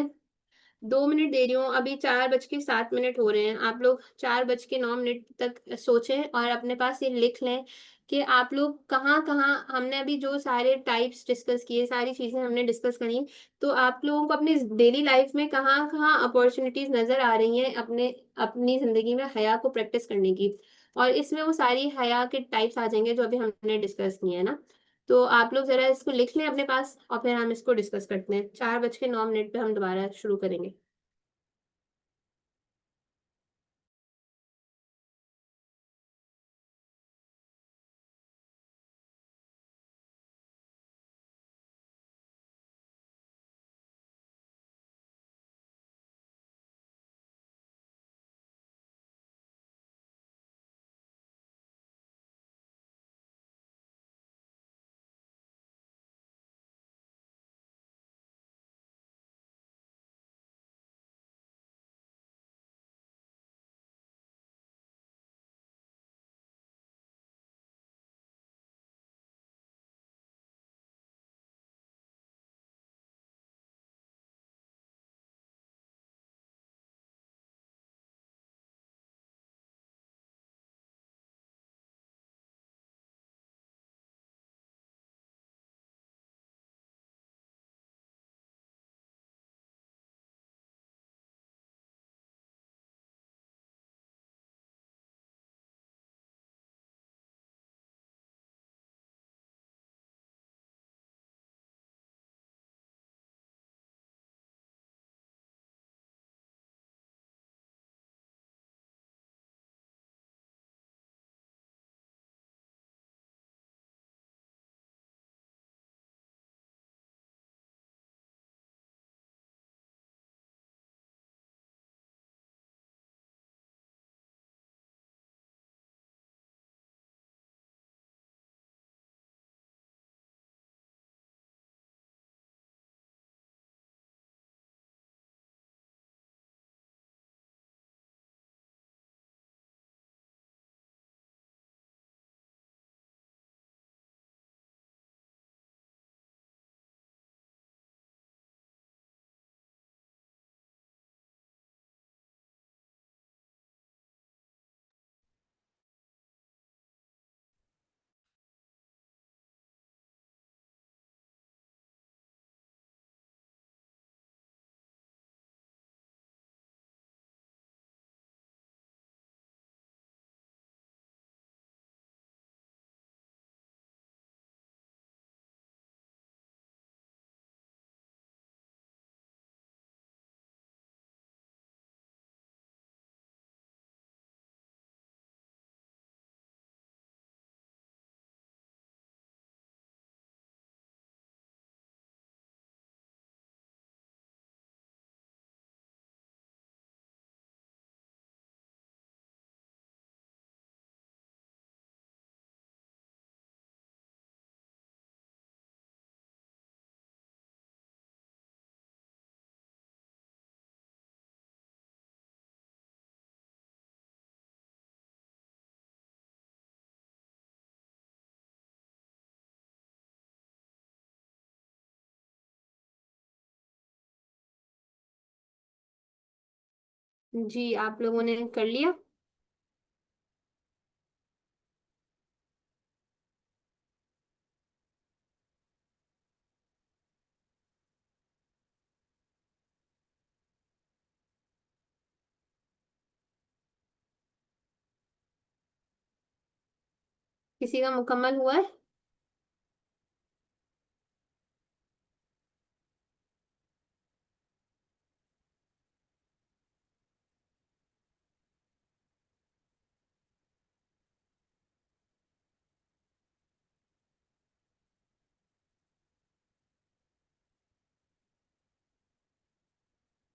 2 منٹ دے رہی ہوں. ابھی 4:07 ہو رہے ہیں. آپ لوگ 4:09 تک سوچیں اور اپنے پاس یہ لکھ لیں کہ آپ لوگ کہاں کہاں، ہم نے ابھی جو سارے ٹائپس ڈسکس کیے، ساری چیزیں ہم نے ڈسکس کری، تو آپ لوگوں کو اپنی ڈیلی لائف میں کہاں کہاں اپورچونیٹیز نظر آ رہی ہیں اپنی زندگی میں حیا کو پریکٹس کرنے کی. اور اس میں وہ ساری حیا کے ٹائپس آ جائیں گے جو ابھی ہم نے ڈسکس کیے ہیں نا. تو آپ لوگ ذرا اس کو لکھ لیں اپنے پاس اور پھر ہم اس کو ڈسکس کرتے ہیں. 4:09 پہ ہم دوبارہ شروع کریں گے. جی آپ لوگوں نے کر لیا؟ کسی کا مکمل ہوا ہے؟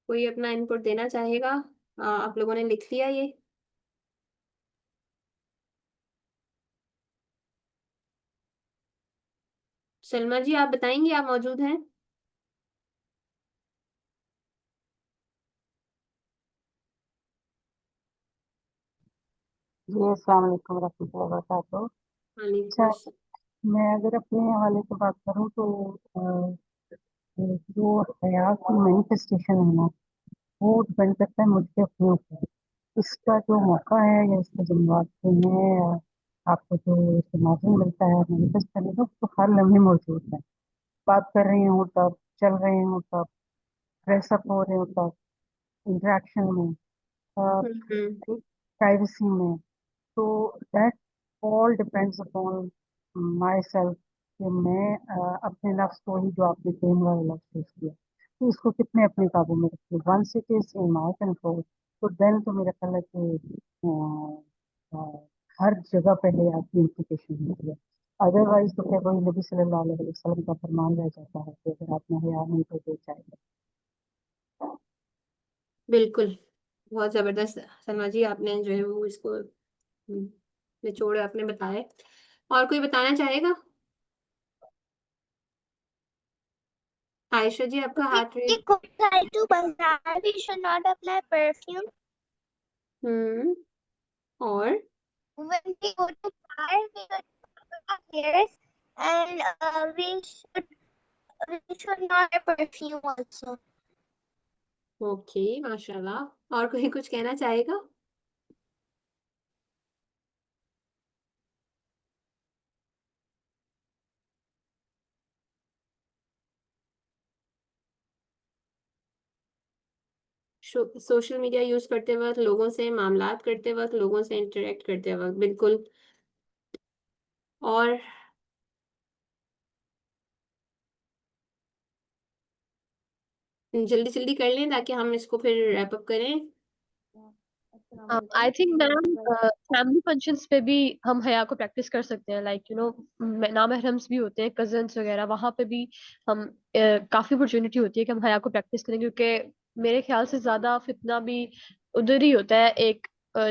کوئی اپنا ان پٹ دینا چاہے گا؟ آپ لوگوں نے لکھ لیا یہ؟ سلما جی آپ بتائیں گے، آپ موجود ہیں؟ جی السلام علیکم ورحمۃ اللہ وبرکاتہ. وعلیکم اچھا، السلام. میں اگر اپنے حوالے سے بات کروں تو جو حیا کی مینیفیسٹیشن ہے نا، وہ ڈپینڈ کرتا ہے مجھ کے اپنے اوپر. اس کا جو موقع ہے یا اس کے ذمات ہیں، آپ کو جو مارجن ملتا ہے مینیفیسٹ کرنے کا، تو ہر لمحے موجود ہے. بات کر رہے ہوں تب، چل رہے ہوں تب، ڈریس اپ ہو رہے ہوں تب، انٹریکشن میں، پرائیویسی میں. تو that all depends upon my self کہ میں اپنے نفس کو ہی، جو آپ نے پین والا لفظ یوز کیا، تو اس کو کتنے اپنے قابو میں رکھتے. Once it is in my control, تو دین تو میرا خیال ہے کہ ہر جگہ پہلے آپ کی امپلیکیشن ہوتی ہے. ادر وائز تو پھر وہی نبی صلی اللہ علیہ وسلم کا فرمان رہ جاتا ہے کہ اگر آپ نے حیا نہیں تو دے جائے گا. بالکل، بہت زبردست سلما جی، آپ نے جو ہے وہ اس کو نچوڑ آپ نے بتایا. اور کوئی بتانا چاہے گا؟ عائشہ جی آپ کا ہاتھ We could try to bazaar. We should not apply perfume. اور When we go to bar, we should cover our hairs, and we should not wear perfume also. Okay, ماشاء اللہ. اور کوئی کچھ کہنا چاہے گا؟ سوشل میڈیا یوز کرتے وقت، لوگوں سے معاملات کرتے وقت، لوگوں سے انٹریکٹ کرتے وقت، بالکل. اور جلدی جلدی کر لیں تاکہ ہم اس کو پھر ریپ اپ کریں. I think ma'am family functions پہ بھی ہم حیا کو پریکٹس کر سکتے ہیں. لائک نامحرمس بھی ہوتے ہیں، کزنس وغیرہ، وہاں پہ بھی ہم کافی اپرچونیٹی ہوتی ہے کہ ہم حیا کو پریکٹس کریں. کیونکہ میرے خیال سے زیادہ فتنہ بھی ادھر ہی ہوتا ہے. ایک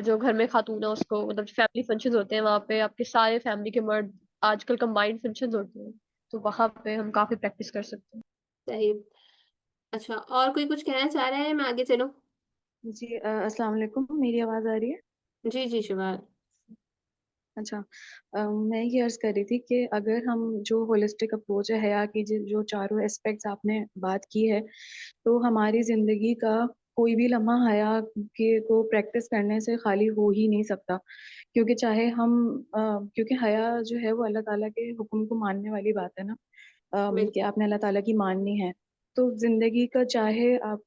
جو گھر میں خاتون ہے اس کو، مطلب فیملی فنکشن ہوتے ہیں وہاں پہ آپ کے سارے فیملی کے مرد، آج کل کمبائنڈ فنکشن ہوتے ہیں، تو وہاں پہ ہم کافی پریکٹس کر سکتے ہیں. صحیح. اچھا، اور کوئی کچھ کہنا چاہ رہا ہے؟ میں آگے چلوں؟ جی السلام علیکم، میری آواز آ رہی ہے؟ جی جی شبال. اچھا، میں یہ عرض کر رہی تھی کہ اگر ہم جو ہولسٹک اپروچ ہے حیا کی، جو چاروں اسپیکٹس آپ نے بات کی ہے، تو ہماری زندگی کا کوئی بھی لمحہ حیا کے کو پریکٹس کرنے سے خالی ہو ہی نہیں سکتا. کیونکہ چاہے ہم کیونکہ حیا جو ہے وہ اللہ تعالیٰ کے حکم کو ماننے والی بات ہے نا، کہ آپ نے اللہ تعالیٰ کی ماننی ہے. تو زندگی کا چاہے آپ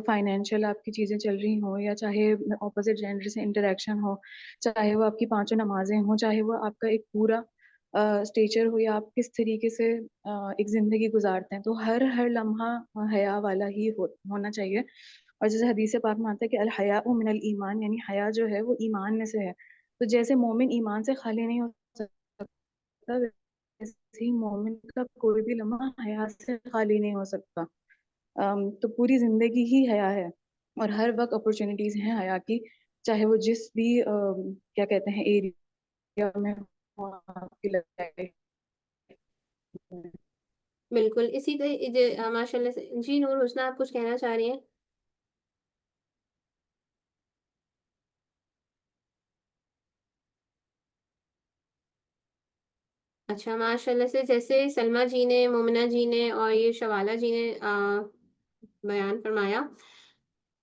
فائنینشیل آپ کی چیزیں چل رہی ہوں، یا چاہے اپوزٹ جینڈر سے انٹریکشن ہو، چاہے وہ آپ کی 5 نمازیں ہوں، چاہے وہ آپ کا ایک پورا اسٹیچر ہو، یا آپ کس طریقے سے ایک زندگی گزارتے ہیں، تو ہر لمحہ حیا والا ہی ہونا چاہیے. اور جیسے حدیث پاک میں آتا ہے کہ الحیاء من الایمان، یعنی حیا جو ہے وہ ایمان میں سے ہے. تو جیسے مومن ایمان سے خالی نہیں ہو سکتا، ویسے ہی مومن کا کوئی بھی لمحہ حیا سے خالی نہیں ہو سکتا. تو پوری زندگی ہی حیا ہے، اور ہر وقت اپرچونیٹیز ہیں حیا کی، چاہے وہ جس بھی کیا کہتے ہیں ایریا میں ہو آپ کی لائف. بالکل اسی طرح ماشاء اللہ سے. جی نور حسنہ آپ کچھ کہنا چاہ رہی ہیں؟ اچھا، ماشاء اللہ سے جیسے سلما جی نے، مومنہ جی نے اور یہ شوالا جی نے بیان فرمایا،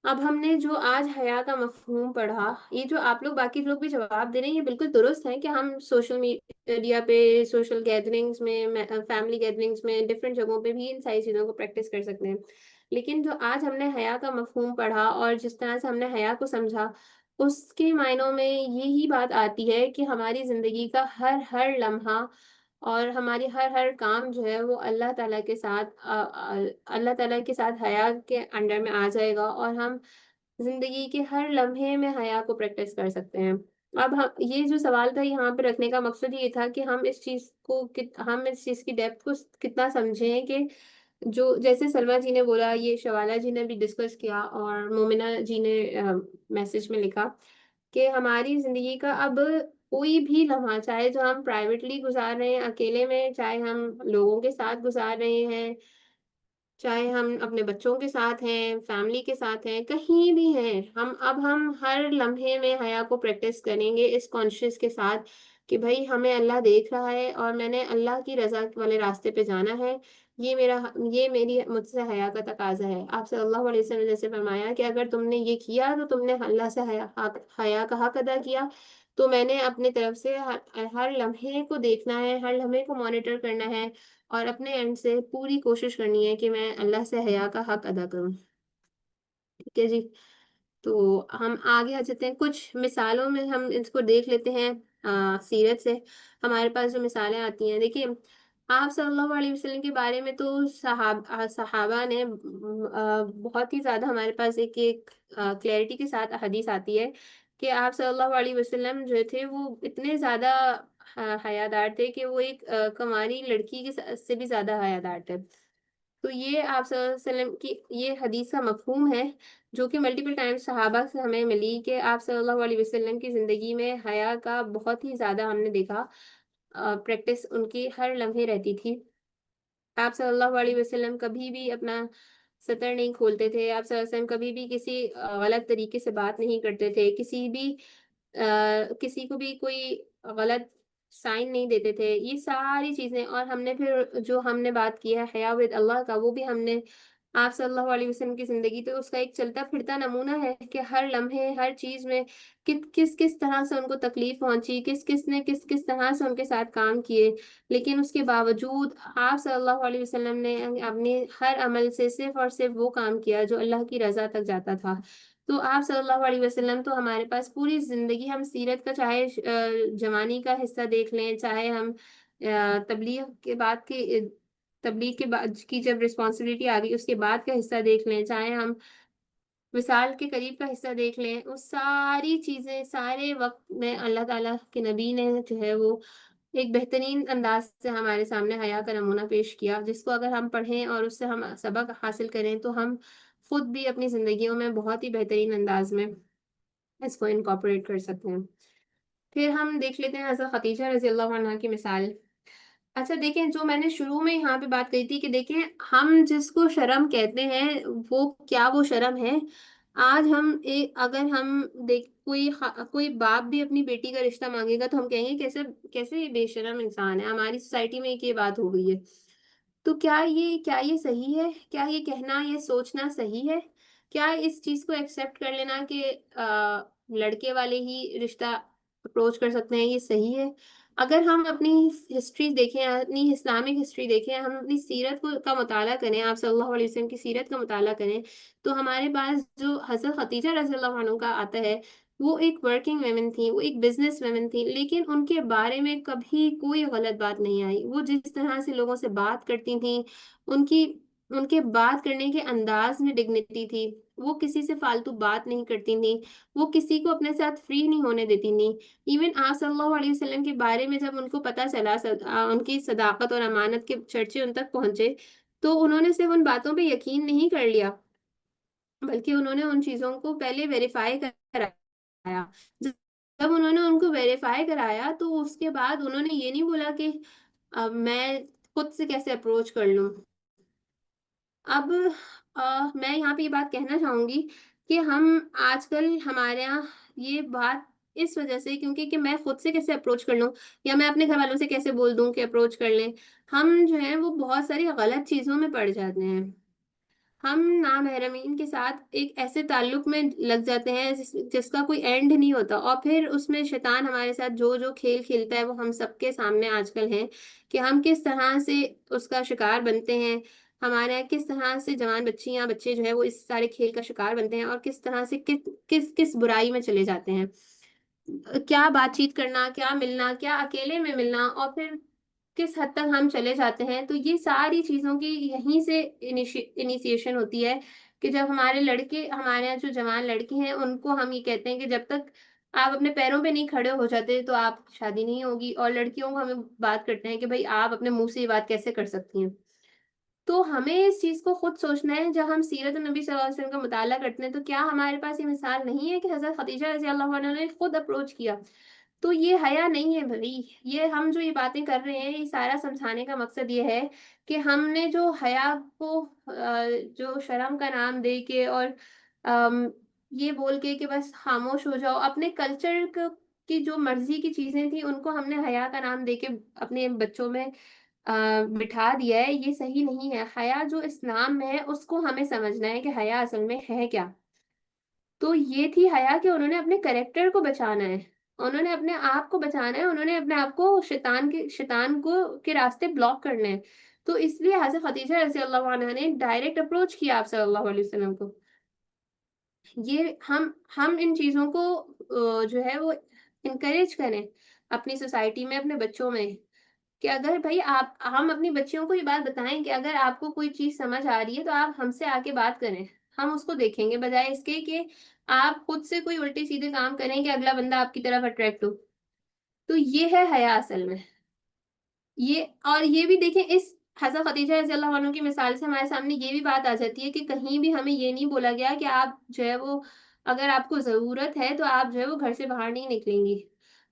اب ہم نے جو آج حیا کا مفہوم پڑھا، یہ جو آپ لوگ باقی لوگ بھی جواب دے رہے ہیں، یہ بالکل درست ہے کہ ہم سوشل میڈیا پہ، سوشل گیدرنگز میں، فیملی گیدرنگز میں، ڈفرینٹ جگہوں پہ بھی ان ساری چیزوں کو پریکٹس کر سکتے ہیں. لیکن جو آج ہم نے حیا کا مفہوم پڑھا اور جس طرح سے ہم نے حیا کو سمجھا، اس کے معنوں میں یہی بات آتی ہے کہ ہماری زندگی کا ہر ہر لمحہ اور ہماری ہر ہر کام جو ہے وہ اللہ تعالیٰ کے ساتھ اللہ تعالیٰ کے ساتھ حیا کے انڈر میں آ جائے گا، اور ہم زندگی کے ہر لمحے میں حیا کو پریکٹس کر سکتے ہیں. اب یہ جو سوال تھا یہاں پہ رکھنے کا مقصد یہ تھا کہ ہم اس چیز کو ہم اس چیز کی ڈیپتھ کو کتنا سمجھیں کہ جو جیسے سلما جی نے بولا، یہ شوالا جی نے بھی ڈسکس کیا اور مومنہ جی نے میسج میں لکھا کہ ہماری زندگی کا اب کوئی بھی لمحہ، چاہے جو ہم پرائیویٹلی گزار رہے ہیں اکیلے میں، چاہے ہم لوگوں کے ساتھ گزار رہے ہیں، چاہے ہم اپنے بچوں کے ساتھ ہیں، فیملی کے ساتھ ہیں، کہیں بھی ہیں، ہم ہر لمحے میں حیا کو پریکٹس کریں گے اس کانشیس کے ساتھ کہ بھائی ہمیں اللہ دیکھ رہا ہے اور میں نے اللہ کی رضا والے راستے پہ جانا ہے. یہ میری مجھ سے حیا کا تقاضا ہے. آپ صلی اللہ علیہ وسلم نے جیسے فرمایا کہ اگر تم نے یہ کیا تو تم نے اللہ سے حیا کا حق ادا کیا. تو میں نے اپنے طرف سے ہر لمحے کو دیکھنا ہے، ہر لمحے کو مانیٹر کرنا ہے اور اپنے اینڈ سے پوری کوشش کرنی ہے کہ میں اللہ سے حیا کا حق ادا کروں. ٹھیک ہے جی. تو ہم آگے آ جاتے ہیں، کچھ مثالوں میں ہم اس کو دیکھ لیتے ہیں. سیرت سے ہمارے پاس جو مثالیں آتی ہیں، دیکھیے آپ صلی اللہ علیہ وسلم کے بارے میں تو صحابہ نے بہت ہی زیادہ، ہمارے پاس ایک کلیئرٹی کے ساتھ حدیث آتی ہے کہ آپ صلی اللہ علیہ وسلم جو تھے وہ اتنے زیادہ حیادار تھے کہ وہ ایک کنواری لڑکی سے بھی زیادہ حیادار تھے. تو یہ آپ صلی اللہ علیہ وسلم کی یہ حدیث کا مفہوم ہے جو کہ ملٹیپل ٹائم صحابہ سے ہمیں ملی کہ آپ صلی اللہ علیہ وسلم کی زندگی میں حیا کا بہت ہی زیادہ ہم نے دیکھا، پریکٹس ان کی ہر لمحے رہتی تھی. آپ صلی اللہ علیہ وسلم کبھی بھی اپنا سطر نہیں کھولتے تھے. آپ صلی اللہ علیہ وسلم کبھی بھی کسی غلط طریقے سے بات نہیں کرتے تھے، کسی کو بھی کوئی غلط سائن نہیں دیتے تھے. یہ ساری چیزیں، اور ہم نے پھر جو ہم نے بات کی ہے حیا ود اللہ کا، وہ بھی ہم نے آپ صلی اللہ علیہ وسلم کی زندگی تو اس کا ایک چلتا پھرتا نمونہ ہے کہ ہر لمحے ہر چیز میں کس طرح سے ان کو تکلیف پہنچی، کس کس طرح سے ان کے ساتھ کام کیے، لیکن اس کے باوجود آپ صلی اللہ علیہ وسلم نے اپنے ہر عمل سے صرف اور صرف وہ کام کیا جو اللہ کی رضا تک جاتا تھا. تو آپ صلی اللہ علیہ وسلم تو ہمارے پاس پوری زندگی، ہم سیرت کا چاہے جوانی کا حصہ دیکھ لیں، چاہے ہم تبلیغ کے بعد کی جب رسپانسبلٹی آ گئی اس کے بعد کا حصہ دیکھ لیں، چاہے ہم وصال کے قریب کا حصہ دیکھ لیں، وہ ساری چیزیں سارے وقت میں اللہ تعالیٰ کے نبی نے جو ہے وہ ایک بہترین انداز سے ہمارے سامنے حیا کا نمونہ پیش کیا، جس کو اگر ہم پڑھیں اور اس سے ہم سبق حاصل کریں تو ہم خود بھی اپنی زندگیوں میں بہت ہی بہترین انداز میں اس کو انکارپوریٹ کر سکتے ہیں. پھر ہم دیکھ لیتے ہیں حضرت خدیجہ رضی اللہ عنہ کی مثال. اچھا دیکھیں، جو میں نے شروع میں یہاں پہ بات کہی تھی کہ دیکھیں ہم جس کو شرم کہتے ہیں وہ شرم ہے. آج اگر ہم کوئی باپ بھی اپنی بیٹی کا رشتہ مانگے گا تو ہم کہیں گے کیسے یہ بے شرم انسان ہے. ہماری سوسائٹی میں ایک یہ بات ہو گئی ہے. تو کیا یہ صحیح ہے؟ کیا یہ کہنا، یہ سوچنا صحیح ہے؟ کیا اس چیز کو ایکسیپٹ کر لینا کہ لڑکے والے ہی رشتہ اپروچ کر سکتے ہیں، یہ صحیح ہے؟ اگر ہم اپنی ہسٹری دیکھیں، اپنی اسلامک ہسٹری دیکھیں، ہم اپنی سیرت کا مطالعہ کریں، آپ صلی اللہ علیہ وسلم کی سیرت کا مطالعہ کریں، تو ہمارے پاس جو حضرت خدیجہ رضی اللہ عنہ کا آتا ہے، وہ ایک ورکنگ ویمن تھی، وہ ایک بزنس ویمن تھی، لیکن ان کے بارے میں کبھی کوئی غلط بات نہیں آئی. وہ جس طرح سے لوگوں سے بات کرتی تھیں، ان کے بات کرنے کے انداز میں ڈگنیٹی تھی. وہ کسی سے فالتو بات نہیں کرتی تھیں، وہ کسی کو اپنے ساتھ فری نہیں ہونے دیتی تھیں. ایون آپ صلی اللہ علیہ وسلم کے بارے میں جب ان کو پتہ چلا، ان کی صداقت اور امانت کے چرچے ان تک پہنچے، تو انہوں نے صرف ان باتوں پہ یقین نہیں کر لیا، بلکہ انہوں نے ان چیزوں کو پہلے ویریفائی کرایا. جب انہوں نے ان کو ویریفائی کرایا تو اس کے بعد انہوں نے یہ نہیں بولا کہ میں خود سے کیسے اپروچ کر لوں. اب میں یہاں پہ یہ بات کہنا چاہوں گی کہ ہم آج کل ہمارے یہاں یہ بات اس وجہ سے، کیونکہ کہ میں خود سے کیسے اپروچ کر لوں یا میں اپنے گھر والوں سے کیسے بول دوں کہ اپروچ کر لیں، ہم جو ہیں وہ بہت ساری غلط چیزوں میں پڑ جاتے ہیں. ہم نامحرمین کے ساتھ ایک ایسے تعلق میں لگ جاتے ہیں جس کا کوئی اینڈ نہیں ہوتا، اور پھر اس میں شیطان ہمارے ساتھ جو جو کھیل کھیلتا ہے وہ ہم سب کے سامنے آج کل ہے، کہ ہم کس طرح سے اس کا شکار بنتے ہیں، ہمارے یہاں کس طرح سے جوان بچیاں بچے جو ہے وہ اس سارے کھیل کا شکار بنتے ہیں، اور کس طرح سے کس برائی میں چلے جاتے ہیں، کیا بات چیت کرنا، کیا ملنا، کیا اکیلے میں ملنا، اور پھر کس حد تک ہم چلے جاتے ہیں۔ تو یہ ساری چیزوں کی یہیں سے انیشیشن ہوتی ہے، کہ جب ہمارے لڑکے، ہمارے یہاں جو جوان لڑکے ہیں ان کو ہم یہ کہتے ہیں کہ جب تک آپ اپنے پیروں پہ نہیں کھڑے ہو جاتے تو آپ شادی نہیں ہوگی، اور لڑکیوں کو ہمیں بات کرتے ہیں کہ بھائی آپ اپنے منہ سے یہ بات کیسے کر سکتی ہیں۔ تو ہمیں اس چیز کو خود سوچنا ہے، جب ہم سیرت النبی صلی اللہ علیہ وسلم کا مطالعہ کرتے ہیں تو کیا ہمارے پاس یہ مثال نہیں ہے کہ حضرت خدیجہ رضی اللہ عنہ نے خود اپروچ کیا؟ تو یہ حیا نہیں ہے بھائی، یہ ہم جو یہ باتیں کر رہے ہیں یہ سارا سمجھانے کا مقصد یہ ہے کہ ہم نے جو حیا کو جو شرم کا نام دے کے اور یہ بول کے کہ بس خاموش ہو جاؤ، اپنے کلچر کی جو مرضی کی چیزیں تھیں ان کو ہم نے حیا کا نام دے کے اپنے بچوں میں بٹھا دیا ہے، یہ صحیح نہیں ہے۔ حیا جو اسلام میں ہے اس کو ہمیں سمجھنا ہے کہ حیا اصل میں ہے کیا۔ تو یہ تھی حیا کہ انہوں نے اپنے کریکٹر کو بچانا ہے، انہوں نے اپنے آپ کو بچانا ہے، انہوں نے اپنے آپ کو شیطان کو کے راستے بلاک کرنے ہیں۔ تو اس لیے حضرت خدیجہ رضی اللہ عنہا نے ڈائریکٹ اپروچ کیا آپ صلی اللہ علیہ وسلم کو۔ یہ ہم ان چیزوں کو جو ہے وہ انکریج کریں اپنی سوسائٹی میں، اپنے بچوں میں، کہ اگر بھائی ہم اپنی بچیوں کو یہ بات بتائیں کہ اگر آپ کو کوئی چیز سمجھ آ رہی ہے تو آپ ہم سے آ کے بات کریں، ہم اس کو دیکھیں گے، بجائے اس کے کہ آپ خود سے کوئی الٹے سیدھے کام کریں کہ اگلا بندہ آپ کی طرف اٹریکٹ ہو۔ تو یہ ہے حیا اصل میں۔ یہ بھی دیکھیں، اس حضرت خدیجہ رضی اللہ عنہ کی مثال سے ہمارے سامنے یہ بھی بات آ جاتی ہے کہ کہیں بھی ہمیں یہ نہیں بولا گیا کہ آپ جو ہے وہ اگر آپ کو ضرورت ہے تو آپ جو ہے وہ گھر سے باہر نہیں نکلیں گی،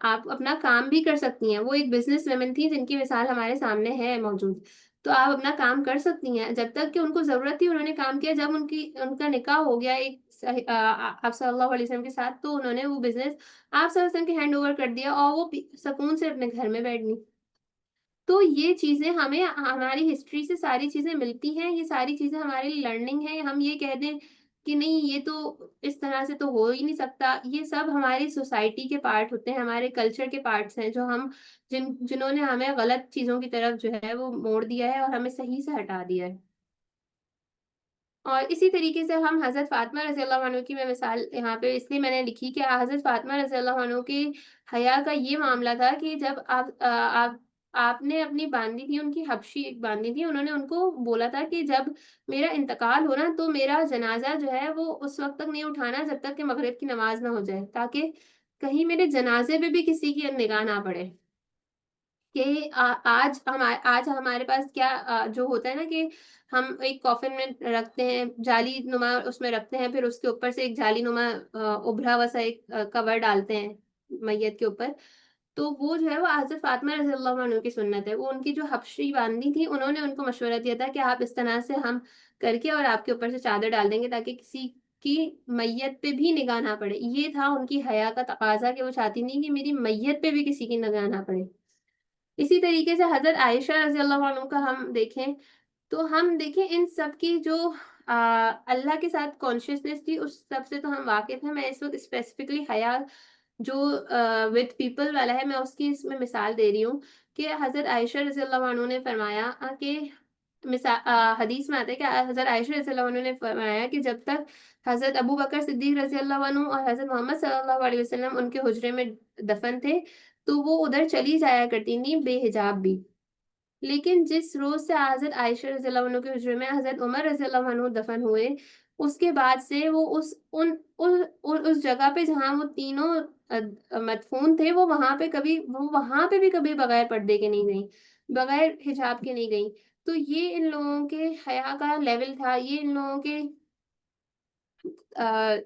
آپ اپنا کام بھی کر سکتی ہیں۔ وہ ایک بزنس ویمن تھی جن کی مثال ہمارے سامنے ہے موجود، تو آپ اپنا کام کر سکتی ہیں جب تک کہ ان کو ضرورت تھی انہوں نے کام کیا۔ جب ان کا نکاح ہو گیا ایک آپ صلی اللہ علیہ وسلم کے ساتھ، تو انہوں نے وہ بزنس آپ صلی اللہ علیہ وسلم کے ہینڈ اوور کر دیا اور وہ سکون سے اپنے گھر میں بیٹھ گئی۔ تو یہ چیزیں ہمیں ہماری ہسٹری سے ساری چیزیں ملتی ہیں، یہ ساری چیزیں ہماری لرننگ ہے۔ ہم یہ کہہ دیں کہ نہیں یہ تو اس طرح سے تو ہو ہی نہیں سکتا، یہ سب ہماری سوسائٹی کے پارٹ ہوتے ہیں، ہمارے کلچر کے پارٹس ہیں جو جنہوں نے ہمیں غلط چیزوں کی طرف جو ہے وہ موڑ دیا ہے اور ہمیں صحیح سے ہٹا دیا ہے۔ اور اسی طریقے سے ہم حضرت فاطمہ رضی اللہ عنہ کی میں مثال یہاں پہ اس لیے میں نے لکھی کہ حضرت فاطمہ رضی اللہ عنہ کی حیا کا یہ معاملہ تھا کہ جب آپ نے اپنی باندھی تھی، ان کی حبشی ایک باندھی تھی، انہوں نے ان کو بولا تھا کہ جب میرا انتقال ہونا تو میرا جنازہ جو ہے وہ اس وقت تک نہیں اٹھانا جب تک کہ مغرب کی نماز نہ ہو جائے، تاکہ کہیں میرے جنازے پہ بھی کسی کی نگاہ نہ پڑے۔ کہ آج ہمارے پاس کیا جو ہوتا ہے نا کہ ہم ایک کافن میں رکھتے ہیں، جالی نما اس میں رکھتے ہیں، پھر اس کے اوپر سے ایک جالی نما ابھرا ہوا سا ایک کور ڈالتے ہیں میت کے اوپر۔ تو وہ جو ہے وہ حضرت فاطمہ رضی اللہ عنہ کی سنت ہے، وہ ان کی جو حبشی باندھی تھی انہوں نے ان کو مشورہ دیا تھا کہ آپ اس طرح سے ہم کر کے اور آپ کے اوپر سے چادر ڈال دیں گے تاکہ کسی کی میت پہ بھی نگاہ نہ پڑے۔ یہ تھا ان کی حیا کا تقاضا کہ وہ چاہتی نہیں کہ میری میت پہ بھی کسی کی نگاہ نہ پڑے۔ اسی طریقے سے حضرت عائشہ رضی اللہ عنہ کا ہم دیکھیں تو ہم دیکھیں ان سب کی جو اللہ کے ساتھ کانشیسنس تھی اس سب سے تو ہم واقف ہیں۔ میں اس وقت اسپیسیفکلی حیا جو وتھ پیپل والا ہے میں اس کی اس میں مثال دے رہی ہوں کہ حضرت عائشہ رضی اللہ عنہ نے فرمایا کہ حدیث میں آتا ہے کہ حضرت عائشہ رضی اللہ عنہ نے فرمایا کہ جب تک حضرت ابو بکر صدیق رضی اللہ عنہ اور حضرت محمد صلی اللہ علیہ وسلم ان کے حجرے میں دفن تھے تو وہ ادھر چلی جایا کرتی تھیں بے حجاب بھی، لیکن جس روز سے حضرت عائشہ رضی اللہ عنہ کے حجرے میں حضرت عمر رضی اللہ عنہ دفن ہوئے اس کے بعد سے وہ اس جگہ پہ جہاں وہ تینوں مدفون تھے وہ وہاں پہ بھی کبھی بغیر پردے کے نہیں گئیں، بغیر حجاب کے نہیں گئیں۔ تو یہ ان لوگوں کے حیا کا لیول تھا، یہ ان لوگوں کے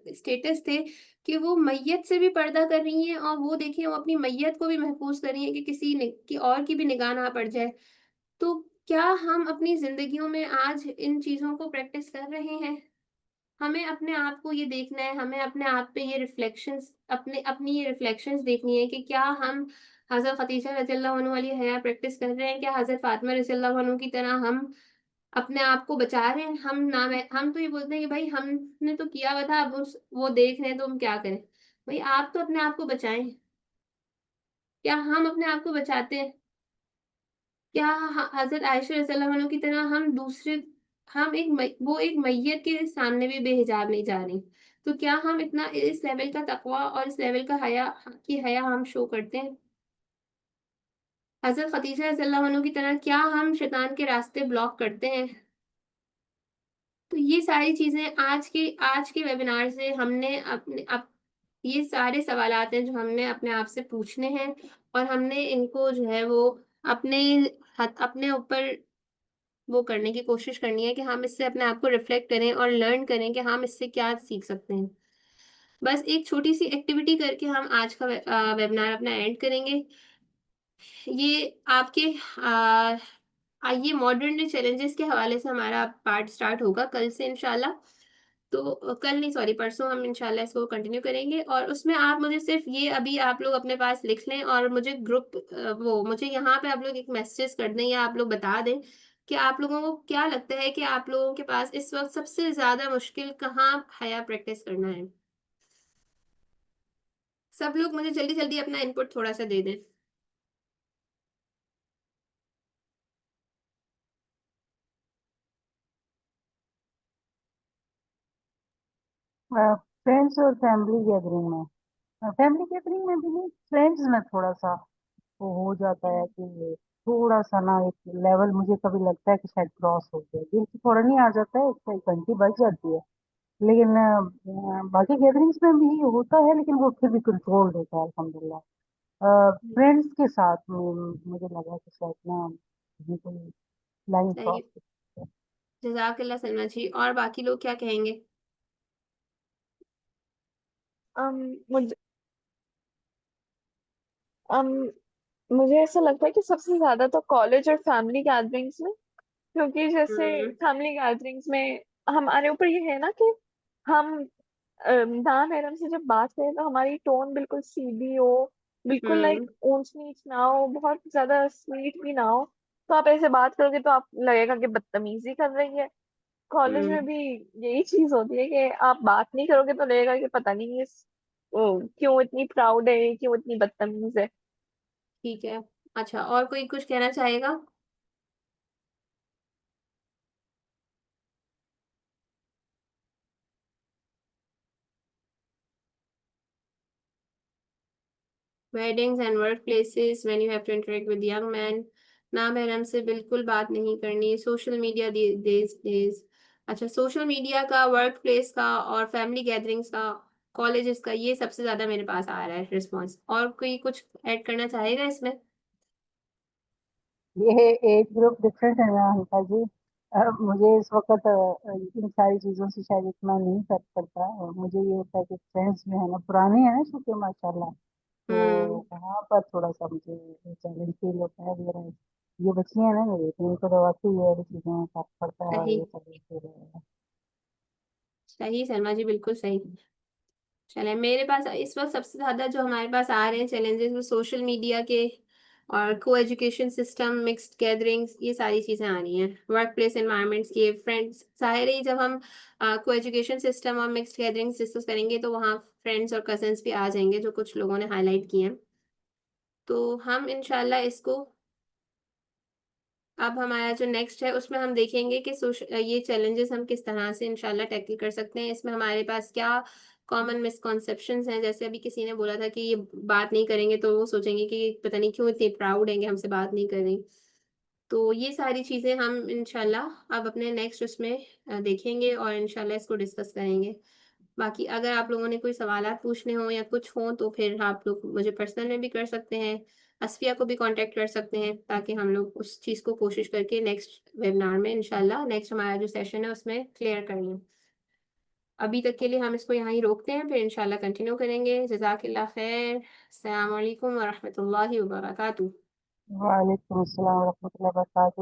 اسٹیٹس تھے کہ وہ میت سے بھی پردہ کر رہی ہیں اور وہ دیکھیں وہ اپنی میت کو بھی محفوظ کر رہی ہیں کہ کسی کی اور کی بھی نگاہ نہ پڑ جائے۔ تو کیا ہم اپنی زندگیوں میں آج ان چیزوں کو پریکٹس کر رہے ہیں؟ ہمیں اپنے آپ کو یہ دیکھنا ہے، ہمیں اپنے آپ پہ یہ ریفلیکشنز اپنی یہ ریفلیکشنز دیکھنی ہے کہ کیا ہم حضرت خدیجہ رضی اللہ عنہ والی حیا پریکٹس کر رہے ہیں، کیا حضرت فاطمہ رضی اللہ عنہ کی طرح ہم اپنے آپ کو بچا رہے ہیں. ہم تو یہ بولتے ہیں کہ بھائی ہم نے تو کیا ہوا تھا، اب وہ دیکھ رہے ہیں تو ہم کیا کریں. بھائی آپ تو اپنے آپ کو بچائیں. کیا ہم اپنے آپ کو بچاتے ہیں؟ کیا حضرت عائشہ رضی اللہ عنہ کی طرح وہ ایک میت کے سامنے بھی بے حجاب نہیں جا رہی؟ تو کیا ہم اتنا اس لیول کا تقوی اور اس لیول کا حیا ہم شو کرتے ہیں؟ حضرت خدیجہ رضی اللہ عنہ کی طرح کیا ہم شیطان کے راستے بلاک کرتے ہیں؟ تو یہ ساری چیزیں آج کے ویبینار سے ہم نے یہ سارے سوالات ہیں جو ہم نے اپنے آپ سے پوچھنے ہیں، اور ہم نے ان کو جو ہے وہ اپنے اوپر وہ کرنے کی کوشش کرنی ہے کہ ہم اس سے اپنے آپ کو ریفلیکٹ کریں اور لرن کریں کہ ہم اس سے کیا سیکھ سکتے ہیں. بس ایک چھوٹی سی ایکٹیویٹی کر کے ہم آج کا ویبینار اپنا اینڈ کریں گے. یہ آپ کے یہ ماڈرن ڈے چیلنجز کے حوالے سے ہمارا پارٹ سٹارٹ ہوگا کل سے انشاءاللہ. تو کل نہیں، سوری، پرسوں ہم انشاءاللہ اس کو کنٹینیو کریں گے. اور اس میں آپ مجھے صرف یہ ابھی آپ لوگ اپنے پاس لکھ لیں، اور مجھے مجھے یہاں پہ آپ لوگ ایک میسیج کر دیں یا آپ لوگ بتا دیں کہ آپ لوگوں کو کیا لگتا ہے کہ آپ لوگوں کے پاس اس وقت سب سے زیادہ مشکل کہاں حیا پریکٹس کرنا ہے. سب لوگ مجھے جلدی جلدی اپنا انپٹ تھوڑا سا دے دیں. فرینڈس اور فیملی گیدرنگ میں بھی نہیں، فرینڈس میں تھوڑا سا وہ ہو جاتا ہے کہ تھوڑا سا نا ایک لیول مجھے کبھی لگتا ہے کہ شاید کراس ہو گیا، دل سے تھوڑا نہیں آ جاتا ہے، ایک گھنٹی بچ جاتی ہے. لیکن باقی گیدرنگس میں بھی ہوتا ہے، لیکن وہ پھر بھی کنٹرول ہوتا ہے الحمدللہ. فرینڈس کے ساتھ مجھے لگا کہ شاید نا یہ کوئی لائن صحیح. کراس. جزاک اللہ سلمہ جی. اور باقی لوگ کیا کہیں گے؟ مجھے مجھے ایسا لگتا ہے کہ سب سے زیادہ تو کالج اور فیملی گیدرنگس میں، کیونکہ جیسے فیملی گیدرنگس میں ہمارے اوپر یہ ہے نا کہ ہم نامحرم سے جب بات کریں تو ہماری ٹون بالکل سیدھی ہو، بالکل لائک اونچ نیچ نہ ہو، بہت زیادہ سویٹ بھی نہ ہو. تو آپ ایسے بات کرو گے تو آپ لگے گا کہ بدتمیزی کر رہی ہے. کالج میں بھی یہی چیز ہوتی ہے کہ آپ بات نہیں کرو گے تو لگے گا کہ پتہ نہیں کیوں اتنی پراؤڈ ہے، کیوں اتنی بدتمیز ہے. ٹھیک ہے. اچھا، اور کوئی کچھ کہنا چاہے گا؟ Weddings and workplaces when you have to interact with young men. نامحرم سے بالکل بات نہیں کرنی. Social media these. اچھا، سوشل میڈیا کا، ورک پلیس کا، اور فیملی گیدرنگس کا، کالجز کا، یہ سب سے زیادہ میرے پاس آ رہا ہے رسپانس. اور کوئی کچھ ایڈ کرنا چاہے گا اس میں؟ یہ ایج گروپ ڈفرینٹ ہے نا حنیفہ جی. مجھے اس وقت ان ساری چیزوں سے شاید اتنا نہیں فرق پڑتا. اور مجھے یہ ہوتا ہے کہ فرینڈس جو ہے نا پرانے ہیں نا چونکہ ماشاء اللہ، تو وہاں پر تھوڑا سا مجھے چیلنج فیل ہوتا ہے. میرا یہ بچیاں ہیں نا میری، تو ان کو تو واقعی یہ والی چیزیں میں فرق پڑتا ہے اور صحیح یہ چیلنج فیل ہوتا ہے. صحیح سلمہ جی، بالکل صحیح. چلیں، میرے پاس اس وقت سب سے زیادہ جو ہمارے پاس آ رہے ہیں چیلنجز وہ سوشل میڈیا کے اور کو ایجوکیشن سسٹم، مکسڈ گیدرنگس، یہ ساری چیزیں آ رہی ہیں. ورک پلیس انوائرمنٹس کی، فرینڈس، ظاہر ہی جب ہم کو ایجوکیشن سسٹم اور مکسڈ گیدرنگس ڈسکس کریں گے تو وہاں فرینڈس اور کزنس بھی آ جائیں گے جو کچھ لوگوں نے ہائی لائٹ کیے ہیں. تو ہم انشاءاللہ اس کو اب ہمارا جو نیکسٹ ہے اس میں ہم دیکھیں گے کہ یہ چیلنجز ہم کس طرح سے انشاءاللہ ٹیکل کر سکتے ہیں. اس میں ہمارے پاس کیا کامن مسکنسیپشنز ہیں. جیسے ابھی کسی نے بولا تھا کہ یہ بات نہیں کریں گے تو وہ سوچیں گے کہ پتہ نہیں کیوں اتنے پراؤڈ ہیں کہ ہم سے بات نہیں کر رہی. تو یہ ساری چیزیں ہم انشاءاللہ اب اپنے نیکسٹ اس میں دیکھیں گے اور انشاءاللہ اس کو ڈسکس کریں گے. باقی اگر آپ لوگوں نے کوئی سوالات پوچھنے ہوں یا کچھ ہوں تو پھر آپ لوگ مجھے پرسنل میں بھی کر سکتے ہیں، اصفیہ کو بھی کانٹیکٹ کر سکتے ہیں، تاکہ ہم لوگ اس چیز کو کوشش کر کے نیکسٹ ویبنار میں انشاءاللہ نیکسٹ ہمارا جو سیشن ہے اس میں کلیئر کر لیں. ابھی تک کے لیے ہم اس کو یہاں ہی روکتے ہیں، پھر انشاءاللہ کنٹینیو کریں گے. جزاک اللہ خیر. السلام علیکم ورحمۃ اللہ وبرکاتہ. وعلیکم السلام ورحمۃ اللہ وبرکاتہ.